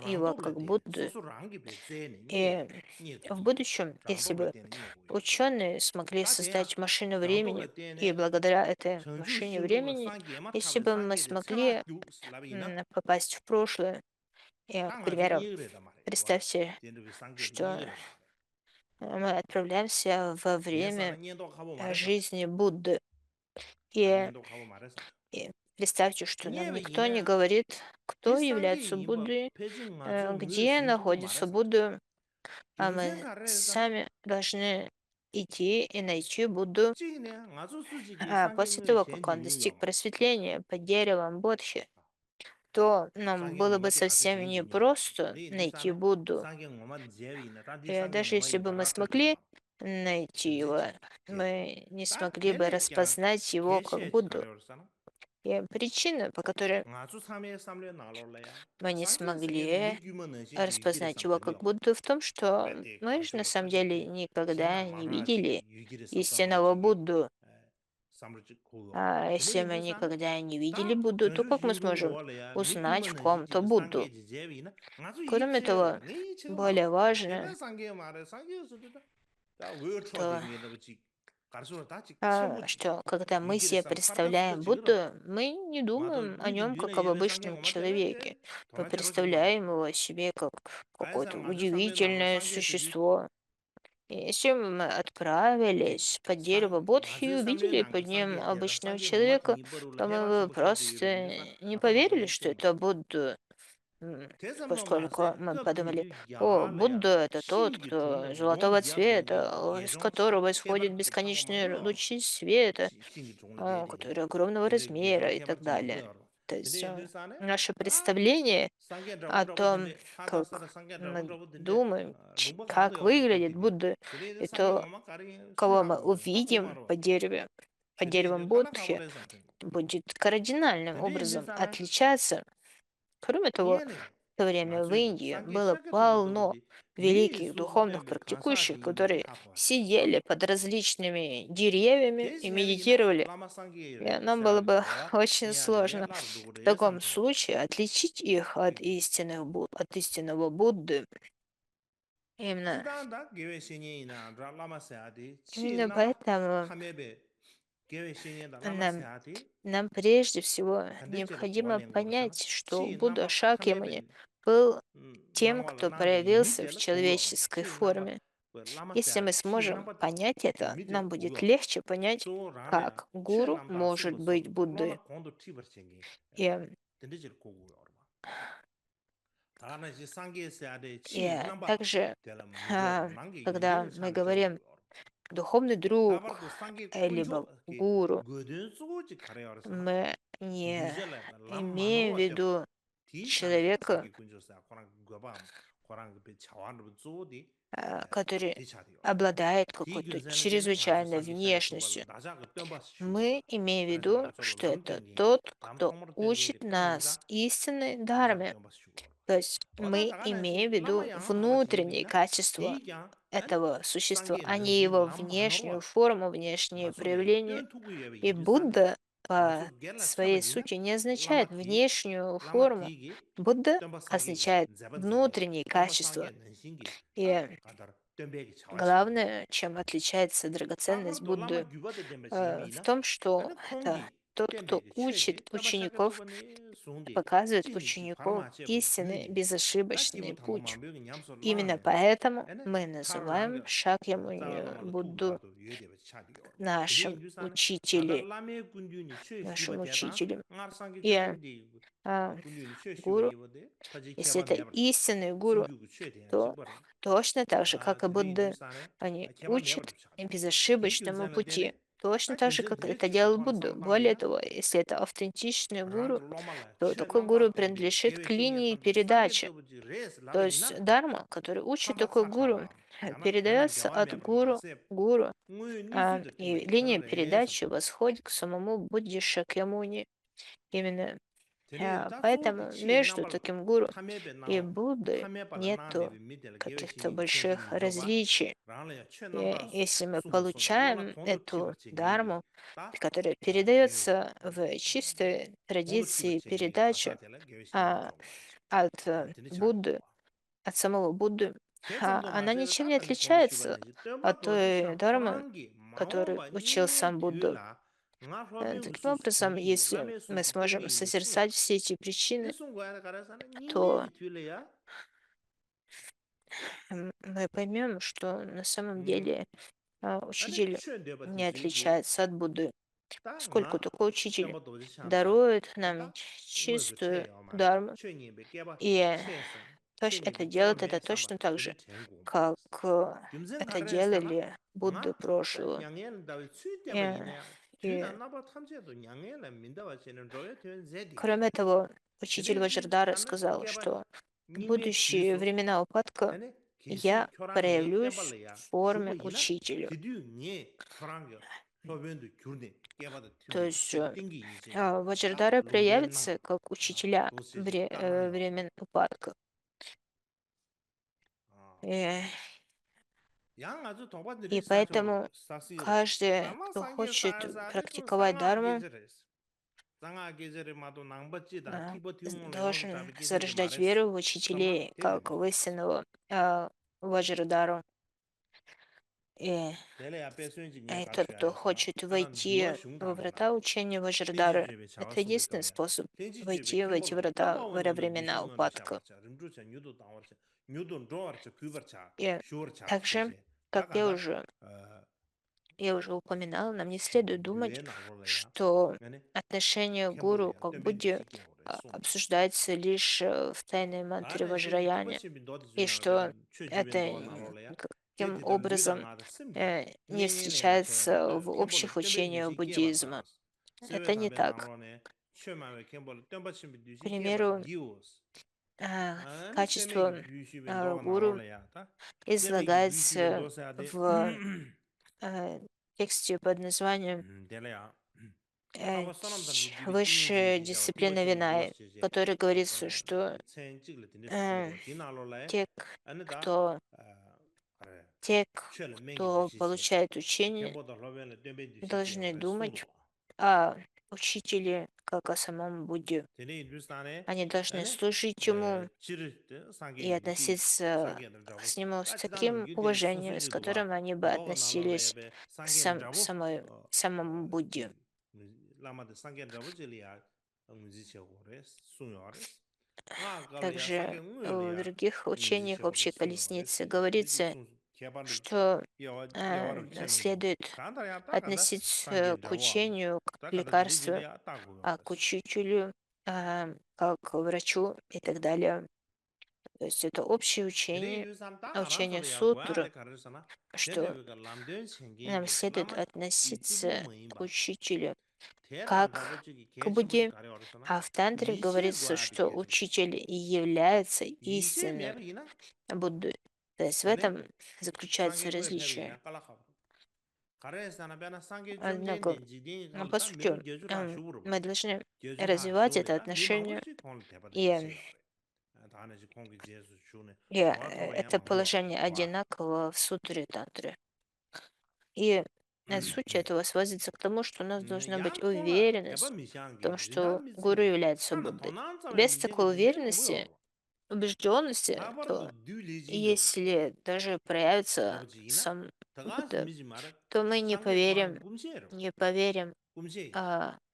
его как 랑도블레데 Будду. 소소랑게 베제네 И 니 в 고지 будущем, если бы 랑도블레데는 니 고이 ученые смогли 다대야 создать машину времени, и 랑도블레데네 благодаря этой 전주 машине 신루가 времени, 상기에만 если 타블 бы мы 상게데 천하 смогли 듀 슬라비나 попасть в прошлое, к 딱 아주 примеру, 이그레다 말이야 와 представьте, 덴르비 상게데 что 이그레다 말이야 мы отправляемся во время 예사는 년도 가보 말했어 жизни Будды. 아 И, 년도 가보 말했어 и представьте, что нам 니에베 никто не 이네 говорит, 디 кто 상게 является 임바 Буддой, 배증 아주 무 где 신주고 находится 말했어 Будда, а 용생 мы 가래서 сами должны идти и найти Будду. 찌네 아주 수지기 А после 상경의 того, как 젠디 он достиг 융경 просветления под деревом Бодхи, то нам 상경 было бы 엄마디 아주 совсем 젠디 융경 непросто 네 найти 인도산에 Будду. 상경 엄마 제위나 단디 И 상경 даже 엄마 если бы мы 이바라 터지지 смогли 마 найти его, 전지지 제 мы не 딱 смогли бы 걔네 그냥 распознать его как 개시에 Будду. 가려서나 И причина, по которой 아주 삼회 삼례 나올래야 мы не 상경 생에서 смогли 미규먼 시 유기를 распознать его как 삼더니요 Будду, в том, что 빼대 мы же на 가져로 самом деле 터지게 никогда 제나 не 말하지 видели 유기를 истинного 썼다고지기 Будду. А если мы никогда не видели Будду, то как мы сможем узнать в ком-то Будду? Кроме того, более важно, то что когда мы себе представляем Будду, мы не думаем о нем как об обычном человеке. Мы представляем его себе как какое-то удивительное существо. И если бы мы отправились под дерево Бодхи и увидели под ним обычного человека, то мы бы просто не поверили, что это Будда. М, Поскольку мы подумали, о, Будда — это тот, кто золотого цвета, из которого исходят бесконечные лучи света, который огромного размера и так далее. То есть наше представление о том, как мы думаем, как выглядит Будда, и то, кого мы увидим под деревом Будхи, будет кардинальным образом отличаться. Кроме того, в то время в Индии было полно великих духовных практикующих, которые сидели под различными деревьями и медитировали. И нам было бы очень сложно в таком случае отличить их от от истинного Будды. Именно, именно поэтому нам, нам прежде всего необходимо понять, что Будда Шакьямуни был тем, кто проявился в человеческой форме. Если мы сможем понять это, нам будет легче понять, как гуру может быть Буддой. И, также, а, когда мы говорим духовный друг, либо гуру, мы не имеем в виду человека, который обладает какой-то чрезвычайной внешностью. Мы имеем в виду, что это тот, кто учит нас истинной дхарме. То есть мы имеем в виду внутренние качества этого существа, а не его внешнюю форму, внешние проявления. И Будда по своей сути не означает внешнюю форму. Будда означает внутренние качества. И главное, чем отличается драгоценность Будды, в том, что это тот, кто учит учеников, показывает учеников истинный, безошибочный путь. Именно поэтому мы называем Шакьямунью Будду нашим учителем, нашим учителем. И а, гуру, если это истинный гуру, то точно так же, как и Будда, они учат безошибочному пути. Точно так же, как это делал Будда. Более того, если это автентичный гуру, то такой гуру принадлежит к линии передачи. То есть дарма, который учит такой гуру, передается от гуру к гуру, и линия передачи восходит к самому Будде Шакьямуни. Именно поэтому между таким гуру и Буддой нету каких-то больших различий. И если мы получаем эту дарму, которая передается в чистой традиции передачи а, от Будды, от самого Будды, она ничем не отличается от той дармы, которую учил сам Будда. Таким образом, если мы сможем созерцать все эти причины, то мы поймем, что на самом деле учитель не отличается от Будды, поскольку такой учитель дарует нам чистую дарму, и это делает это точно так же, как это делали Будды прошлого. Э, И, кроме того, учитель Ваджрадхара сказал, что в будущие времена упадка я проявлюсь в форме учителя. То есть Ваджрадхара проявится как учителя времен упадка. Э, 양 아주 И 도바들이 사초 поэтому 사시레. каждый, 라마 кто 상계 хочет 사사데 좀 практиковать 상아 дарму, 계절에서. 상아 계절에 마도 낭받지다 а, 티버티움을 롱도 должен 잡이 계절이 зарождать 말했어. веру в 그만 учителей, как 대대미 в 요레스. истинного Ваджрадару. И 대래 앞에 수행지 내 этот, кто 가셔야사. хочет 나는 유아 войти во 슝당이라. врата учения 텐지 Ваджрадары, 주베 это 자와스도 единственный 동야. способ 텐지 주베 войти в эти 캠볼로 врата во 덤바원도 времена 뉴싱어는 упадка. 샤버차. 림주차 뉴도 당월차. 뉴도 조어차 규버차. И 쇼어차 также, 제제. как 다간다 я уже упоминала, нам не следует думать, 유에 나로래야. что 아니 отношение гуру 캠볼이야. к 덤빈 Будде 뉴시게 오래. обсуждается лишь в тайной мантре 다네 제 Ваджраяне, 템버십이 너도 и 주나 что 어디가 это 최주변 도 나로래야. каким 제대들 образом 뉴당하다 심지. не 녜녜네가 제 встречается в общих 캠볼을 덤빈 учениях 뉴시게 буддизма. 바사스. 세베 Это не 답변 так. 나로네. 최마의 캠볼 덤버십이 К 뉴시게 바 примеру, 기우스. 아니 세메기 качество 뉴시변 도가 гуру 나로래야. 세메기 뉴시변 излагается 도서야 돼. в тексте под названием 될래야. 타고 사람들 집이 «Высшая 띵인지 저 дисциплина 티버침이 Винай», в 누웠지. которой говорится, 그래. что 생 찍을 때 э, 쓰고 디나로래. те, 아니다. кто, 그래. те, 최를 맹기 кто 주시지. получает учение, 캠보다 러벨을 덤베 주시게 должны 오래 думать 순도. о учителе как о самом Будде. 되네 인도스탄에 Они должны 아니 служить ему 지를 때 и 상계는 주시 относиться 상계는 잡고 с нему с 까지다는 таким 유대 уважением, с 소수지도 봐. которым они бы 너가 относились 나로래베 к 상계는 잡고 самому Будде. 라마드 상계는 잡고 질이야. 응지치고 그래. 수요하레스. 아, 갈이야 Также 상계 в 응을이야. других учениях 응지치고 общей 수요하레스. колесницы 이제 говорится, 수 개발을 что 여와를 채는고 следует 간다야 딱간다 относиться 상계는 к 잡고 учению как к 딱간다 лекарству, 들이질이야 딱고 а к 그랬어. учителю как к врачу и так далее. То есть это общее Tere учение, indu san ta ngaran учение soro ya goya сутр, le karar sana. что Tere wika lamden нам shengenge следует lama ichibu относиться к mayimba. учителю Tere rabo как chigi к kenshin budi Будде, kare ora sana. а в тантре Yishe говорится, goya bi что kechish. учитель и является Yishe истинным mebi ina. Буддой. То есть в Ane этом заключается sange goya tebi различие. ina kala khabar. Kare sana bena sange chungjen Однако, denji dengi по kongla ta сути, mibu geju ta shuburu ba. мы должны Geju ta развивать shuburu это ta mi mangbo отношение chi kongla teba de и, che yore. Dane chi kongi jesu shune. и Goa toba ya это mangbo положение goa. одинаково в сутре тантры. И суть этого сводится к тому, что у нас должна быть 양 콜라 대바 уверенность в том, 미샹게 что 린단 гуру 미스네 является 산다 Буддой. 도난 사람의 Без 문제게 такой 주제 뭐 уверенности, 보여 убежденности, то 다바르도 듀리진도 если даже проявится 잡지이나 сам 다가스 Будда, 미지 말아 то мы 상계 고하는 꿈시에로 не поверим 꿈시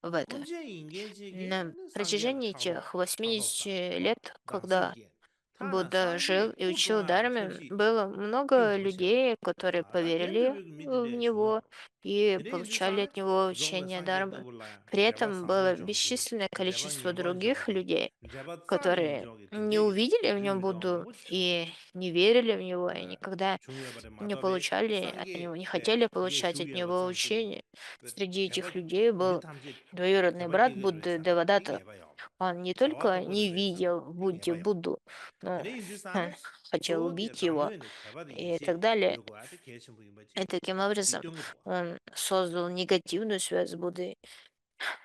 в это. 꿈시 인간지게 На 상계를 протяжении 타고 этих 타고사 80 와 лет, когда 다스게 타나 Будда жил 상계 и учил 꾸조하게 Дарме, 손시 было много 핑보셔 людей, которые 아다 поверили 겐드르비 в 미디데 него 중요하로 и 드레 получали 인두산에 от него 종의 учение 상계 Дармы. 더블라야 При 대바 этом 상계 было 저기 бесчисленное 대바 количество 녀번 других 저기 людей, 대바 쌀이 которые 저기 не 딘데기 увидели в нем 리미도 Будду 망고 쳐 и не верили в него, и никогда 중요하버데 не 마더베 получали от него, 상계 не 때 хотели 이게 получать от 주요하버 него 상식이 учение. Среди 대바 этих людей был 뉴탐지 двоюродный 대바 брат 기계를 Будды 했잖아 Девадата. 이게 봐요 Он не только 자와도 не 거를 했잖아 видел в 이게 Будде 봐요 Будду, но 드레 인두산에 хотел 또 убить его 당면에 대바도 и 이제 так далее. 요거한테 계신 분이 뭐지 И таким образом 뒤뚱 것도 봐 он создал негативную связь с Буддой.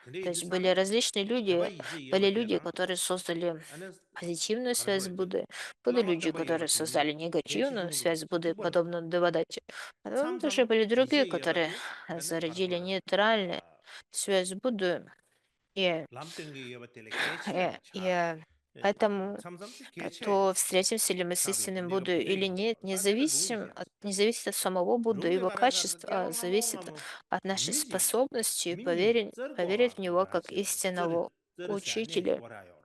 드레 То есть были 인두산에 различные 대바 люди, 이제 были 여버 люди, 대다 которые создали 안에 позитивную связь с 가르쳐야지 Буддой, были 클라마 люди, 땜바 여버 которые 뒤니 создали 개시 негативную 중도 связь с Буддой, 튜버로 подобно Девадате. А потом тоже 참삼 были другие, 이제 которые 여버데 안에 зародили 가르쳐라 нейтральную связь с Буддой. И, 람땡게 여버 때레 개치야리 차 поэтому 참삼지 개치야 то встретимся ли мы с 차비 истинным 내가 Буддой или 부대기 봐 нет, 다들 룽지 не зависит от самого Будды и 룽게 его 가라서 качеств, а 깨방 зависит 한번 от нашей 미지 способности 미니 поверить 쩔고 в него как 그다지 쩔 истинного 쩔으시네 учителя. 뭐라요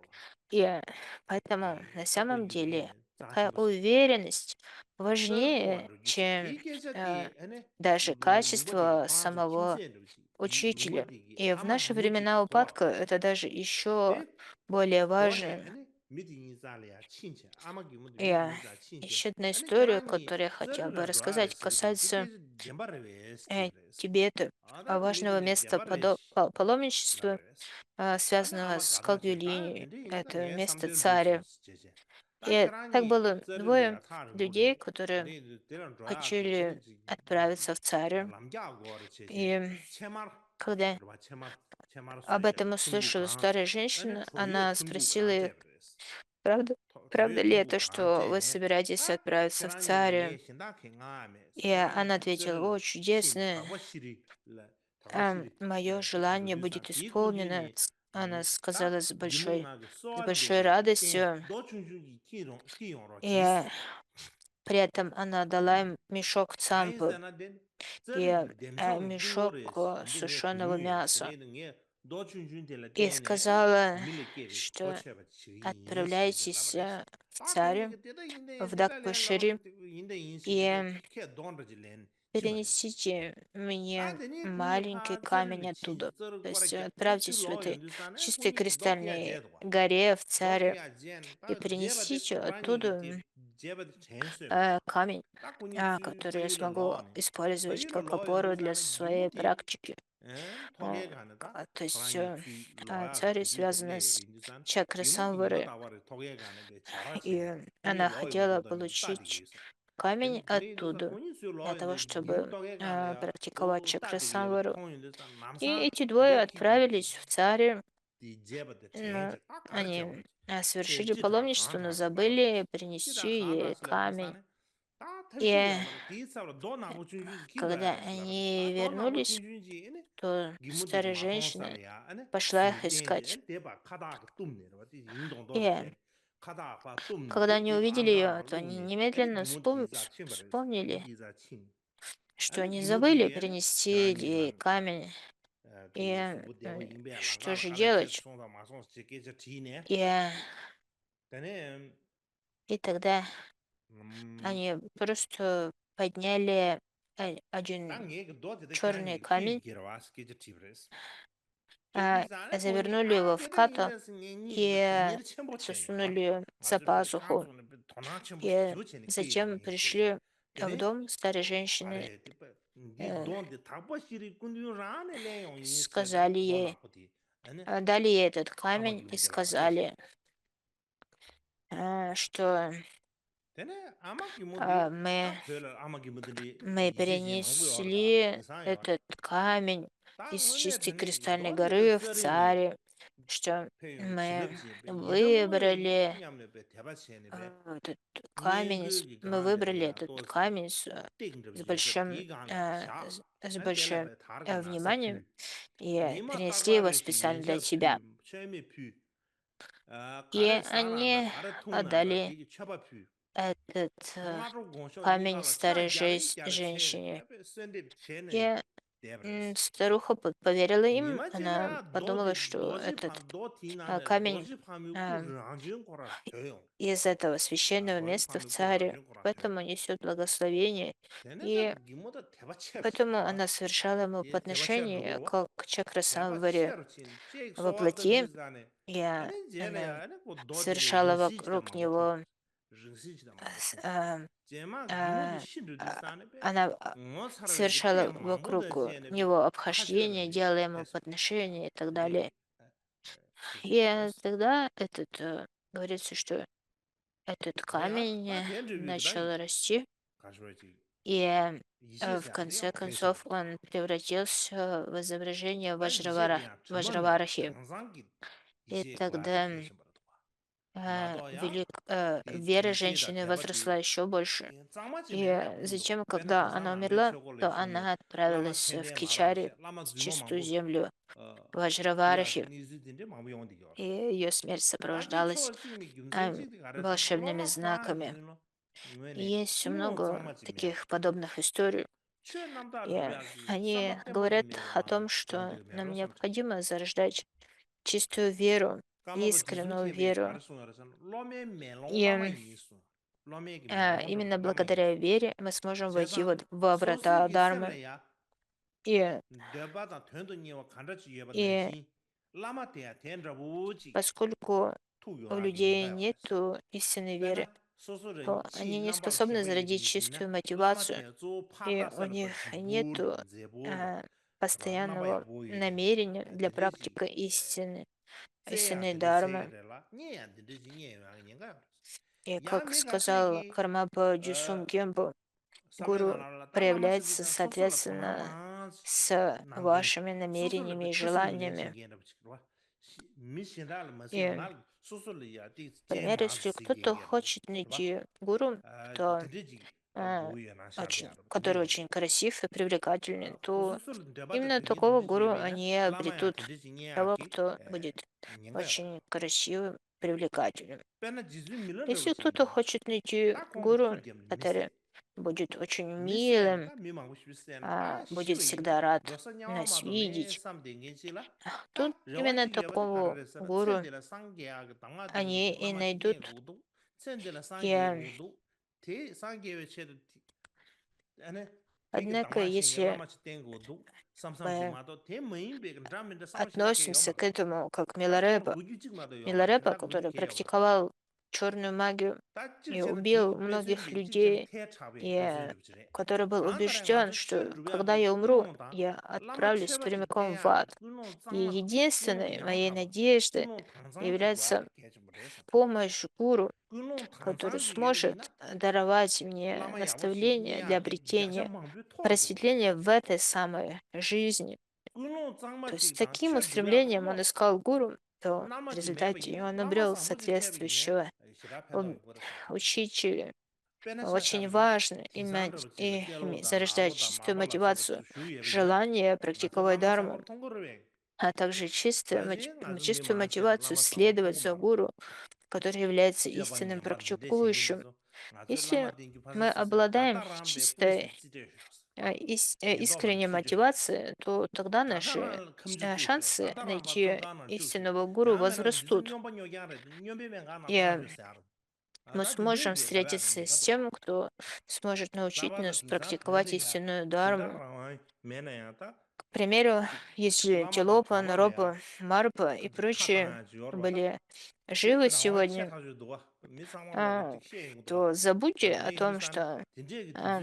И поэтому 이 на 떡고 самом деле 유에 такая 자심스 уверенность 쩔고 важнее, 와도 기시 чем 개개저기 안에 даже 룽바디 качество 광주 самого 킴세르지 이 учителя. 룽바디 И в 아마 наши 룽무지 времена 고아 упадка это даже еще 배 более 고아래 важно. 안에 미디 인자리아 친체 아마 기문도 미디 И 인자 친체 еще одна 안에 история, 계란이 которую я хотела бы 쩔으라 рассказать, 좋아레스지 касается 되게 뎀바르베 스티브레스 Тибета, 아다도 важного 미디네 места 뎀바르시 паломничества, 라브레스 아니 связанного 아마 с 가르마치 다 Калгюлини. 딘데 이나가 Это 내 место 삼전 царя. 주스 제제 다 И так 계란이 было двое 쩔으리아 타는 людей, 거래 которые 딘데 데랑 좋아하기 хотели 에너지 отправиться в царь. 남자고 어르 제제 И 체마르 когда 그러마 체마르 체마르 об 소이제 этом 중국 услышала 강 старая 아니 женщина, 조여 она 중국 спросила их, 강제브레스 правда? Toye Правда ли tubu это, что вы gangche собираетесь ta отправиться в kerang ne царь? nge shinda ke nga me И serang она ta ответила: seril о, shin чудесно, thakwa shiri la thakwa shiri мое la tik желание rudu san будет di kunju исполнено. ni Она ta сказала gimu nga ge с soal de большой ge ten радостью. do chung chung gi ti yong ro И chi su при этом она dала им мешок ayin цампы sa na den и zeri gi demsong di мешок ngore de nge сушеного dungu ye мяса. tene de nge do chung chung de la И ten ne сказала, mi le ke be ko что che ba chi yin shi ge la ba отправляйтесь res в ta ten царь, ge de da yin de в de la len la ba Дакпашири, yin de yin shi ge de и ke don ra ji len chi ba res перенесите ta мне de ni ku yin маленький pha zeri камень le chi оттуда. zer То ko ra есть ge de chi отправьтесь в lo этой yon du san ne ku чистой yin do ke ya кристальной je do горе в do ke царь ya jen и ta je ba de принесите ba ni ge оттуда je ba de chen su ba камень, ta ku yin который ba я yu le смогу lo ne ba использовать yu le как lo yon du опору для san ne gi mu своей ki практики. to ge ga na ta То есть Kurang ki lo ya ge царь tu ju de связана le с ge du san чакрой gi mu ki mo самвары, ta wa re to ge ga ne be cha ra chen ba и ku yin она lo yon mo хотела da ni ta de получить ge sa камень tene du san оттуда ku yin su lo для yon того, de gi mu чтобы to ge ga ne ya практиковать o ta чакры de ge самвару. tong yin du san nam И sa эти двое de ki gi отправились в царь, di je ba de chen но je ta ka ra che wa они che совершили ji ta han паломничество, но ta la ba re забыли ji ta принести han ta ей sa le du san камень. ne ta ta shi И ya ba di sa lo do na bu chung chung ki lo ya когда re sa la ba re ta они do na bu вернулись, chung chung ji ne то gimu di старая ma thong sa женщина le ya ane пошла su их den de искать. en de ba kada ga tum ne ba di yin dong do de И ten kada ba tum ne когда de они de ba увидели ang ga ее, ba то lu они ne ane немедленно gimu di za chin ba re gimu вспомнили, di za chin что ane они gimu di забыли ge ane принести chirang gi ей nang камень. ki И su bu de wa yin be lang что ga же ka la che делать? song da ma song che ke che ti ne И, tene и тогда mm они просто подняли один dang ye ge do de kyang черный ge ki камень, gi ra ke che ti res ke di sa ne ko ni завернули a его в de de yin кату de sin ni ba ti и ni chen bo chen yo засунули nga за zhe be kang пазуху. zu ne tona chen bo И xiu chen ni ke yo затем yin she je пришли в tene дом старой женщины, are de pe di э, don de ta bo xi ri kun yu ra ne le yo yin se da сказали do na ей, ko di ane дали ей этот ama камень gi и mu de la ba che che сказали, что tene ama gi mu de ta мы pe la ama gi mu de Мы yi she je nong bu yo da перенесли yin san yo этот камень ta из ngo ne чистой tene кристальной do de de горы в zeri ne царе, что pe yon chi leb мы ji be yin da ngo выбрали nyam ne be te ba che ne be этот ngen камень, gu gi мы gan de la выбрали ya этот to si камень ting de с je be большим, di gan la ba sha с an de la большим be thar ga na sa вниманием phu и ni ma ta принесли gwa его re shi yin специально для sha тебя. phu che me phu ka И re sa ran da они ka re thung nan da отдали di gi cha ba phu этот nga ro gong sho ni ga камень la cha старой ja le ja re che re женщине. be sen de che ne И de ba res старуха поверила ni им, ma che она ya do подумала, de что do ji этот pha do ti na ne do камень ji pha mi ku а, rang jin ko ra de yo из этого священного do ji pha места в mi ku rang царе, jin ko ra de поэтому несет благословение. tene da И gi mo da te ba che поэтому ta она совершала ему ye te ba che подношение, ro как 대바 чакрасамваре 체로 친 제일 во 소화던 плоти. 지산에 И 아니 она 제래야 아니 그 도지게 совершала 릉시지다 вокруг 마보통 него, 릉시지다 с- 마보통 а, 제마 기모기 а, 신르디 а, 산에 베 она 살아게 때 совершала 망보다 вокруг 제네 베 него обхождение, 카셔르네 делая ему 됐어 подношения и так 데 далее. 시제 И 됐어 тогда говорится, что этот 데야 камень 다 된저비다 начал расти, 가셔지 и в 이시샤 конце 돼요 концов 펜셔버지 он превратился в изображение 다 이제비야 점만네 Ваджраварахи. 정상기 И 이제 과지 тогда 펜셔버도 나도야 вера 디제다 женщины 대바디 возросла еще больше. И 장마치네 군도 затем, 베네 когда 도산 она 남게 умерла, 쳐골래 то 쇼네 она 라마 отправилась в 텐데 Кичари, 말아버세 라마 в 주모 чистую 망고 землю 어 그야 Ваджраварахи, 니즈딘데 망고 용디 и 요라 ее смерть 다지 сопровождалась 초월식미 ам, 균세지 가르세 волшебными 로마 과 знаками. 기준로 И 이메네 есть 오 много 장마치미야 таких подобных историй. 최 남다 И 비야기 они 삼박 говорят 템버지네 о 마게 том, что 용디가 нам 메로섬 необходимо зарождать чистую веру, 까마고 искреннюю 지순케베 веру. 가르소나라서 로메 멜롱 라마 И 이니스 로메기 멜롱도 именно 라마 благодаря 이니스 вере мы сможем войти 세상 вот во врата 소수기 Дармы. 셈래야 И, 대바다 된도니와 간다치 예바 и 난신 라마테야 된다부지 поскольку у 투요라기 людей 인가요레스 нету истинной веры, 때나 소소를 то 치 они не 남발 способны 셴바기 зародить 디신나 чистую мотивацию, 라마테 조 и у 파다살 них 버지불 нету 제보르 а, 타바 남바야 постоянного 보이데 намерения для 데데지 практики истины, 제야 истинной 데데 Дармы. 세게래라 녜야 데데지 녜야 인가요레스 И как 야메 сказал 가세기 Кармапа 어 Дюсум Кемпу, гуру 사메나라라 проявляется 달라마스디자 소소라 соответственно 도나마 с 난게 вашими 소소라 намерениями 베 и 크스르 желаниями. 렌싱게나 бчиква 미신달 И 마세그날 Например, если кто-то хочет найти гуру, то а, который очень красив и привлекательный, то именно такого гуру они обретут, того, кто будет очень красивым, привлекательным. Если кто-то хочет найти гуру, который будет очень милым, будет всегда рад нас видеть, тут именно такого гуру они и найдут. И, однако, если мы относимся к этому как Милареба, который практиковал черную магию и убил многих людей, и который был убежден, что когда я умру, я отправлюсь прямиком в ад. И единственной моей надеждой является помощь гуру, который сможет даровать мне наставления для обретения просветления в этой самой жизни. То есть с таким устремлением он искал гуру, то в результате он обрел соответствующего об- учителя. Очень важно зарождать чистую мотивацию, желание практиковать дарму, а также чистую мотивацию следовать за гуру, который является истинным практикующим. Если мы обладаем чистой искренней мотивацией, то тогда наши шансы найти истинного гуру возрастут. И мы сможем встретиться с тем, кто сможет научить нас практиковать истинную дарму. К примеру, если Тилопа, Наропа, Марпа и прочие были живы сегодня, а, то забудьте о том, что а,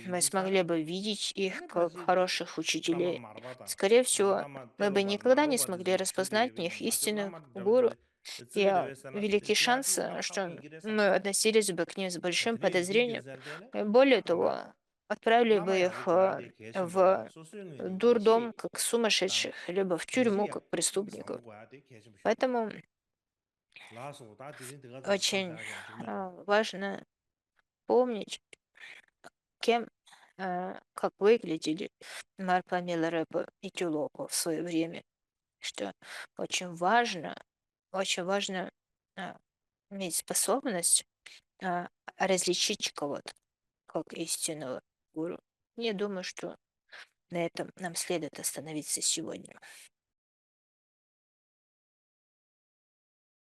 мы смогли бы видеть их как хороших учителей. Скорее всего, мы бы никогда не смогли распознать в них истинных гуру, и великий шанс, что мы относились бы к ним с большим подозрением. И более того, отправили бы их в дурдом как сумасшедших, либо в тюрьму как преступников. Поэтому очень важно помнить, кем, как выглядели Марпа Милареба и Тюлоко в свое время, что очень важно а, иметь способность а, различить кого-то как истинного гуру. Я думаю, что на этом нам следует остановиться сегодня.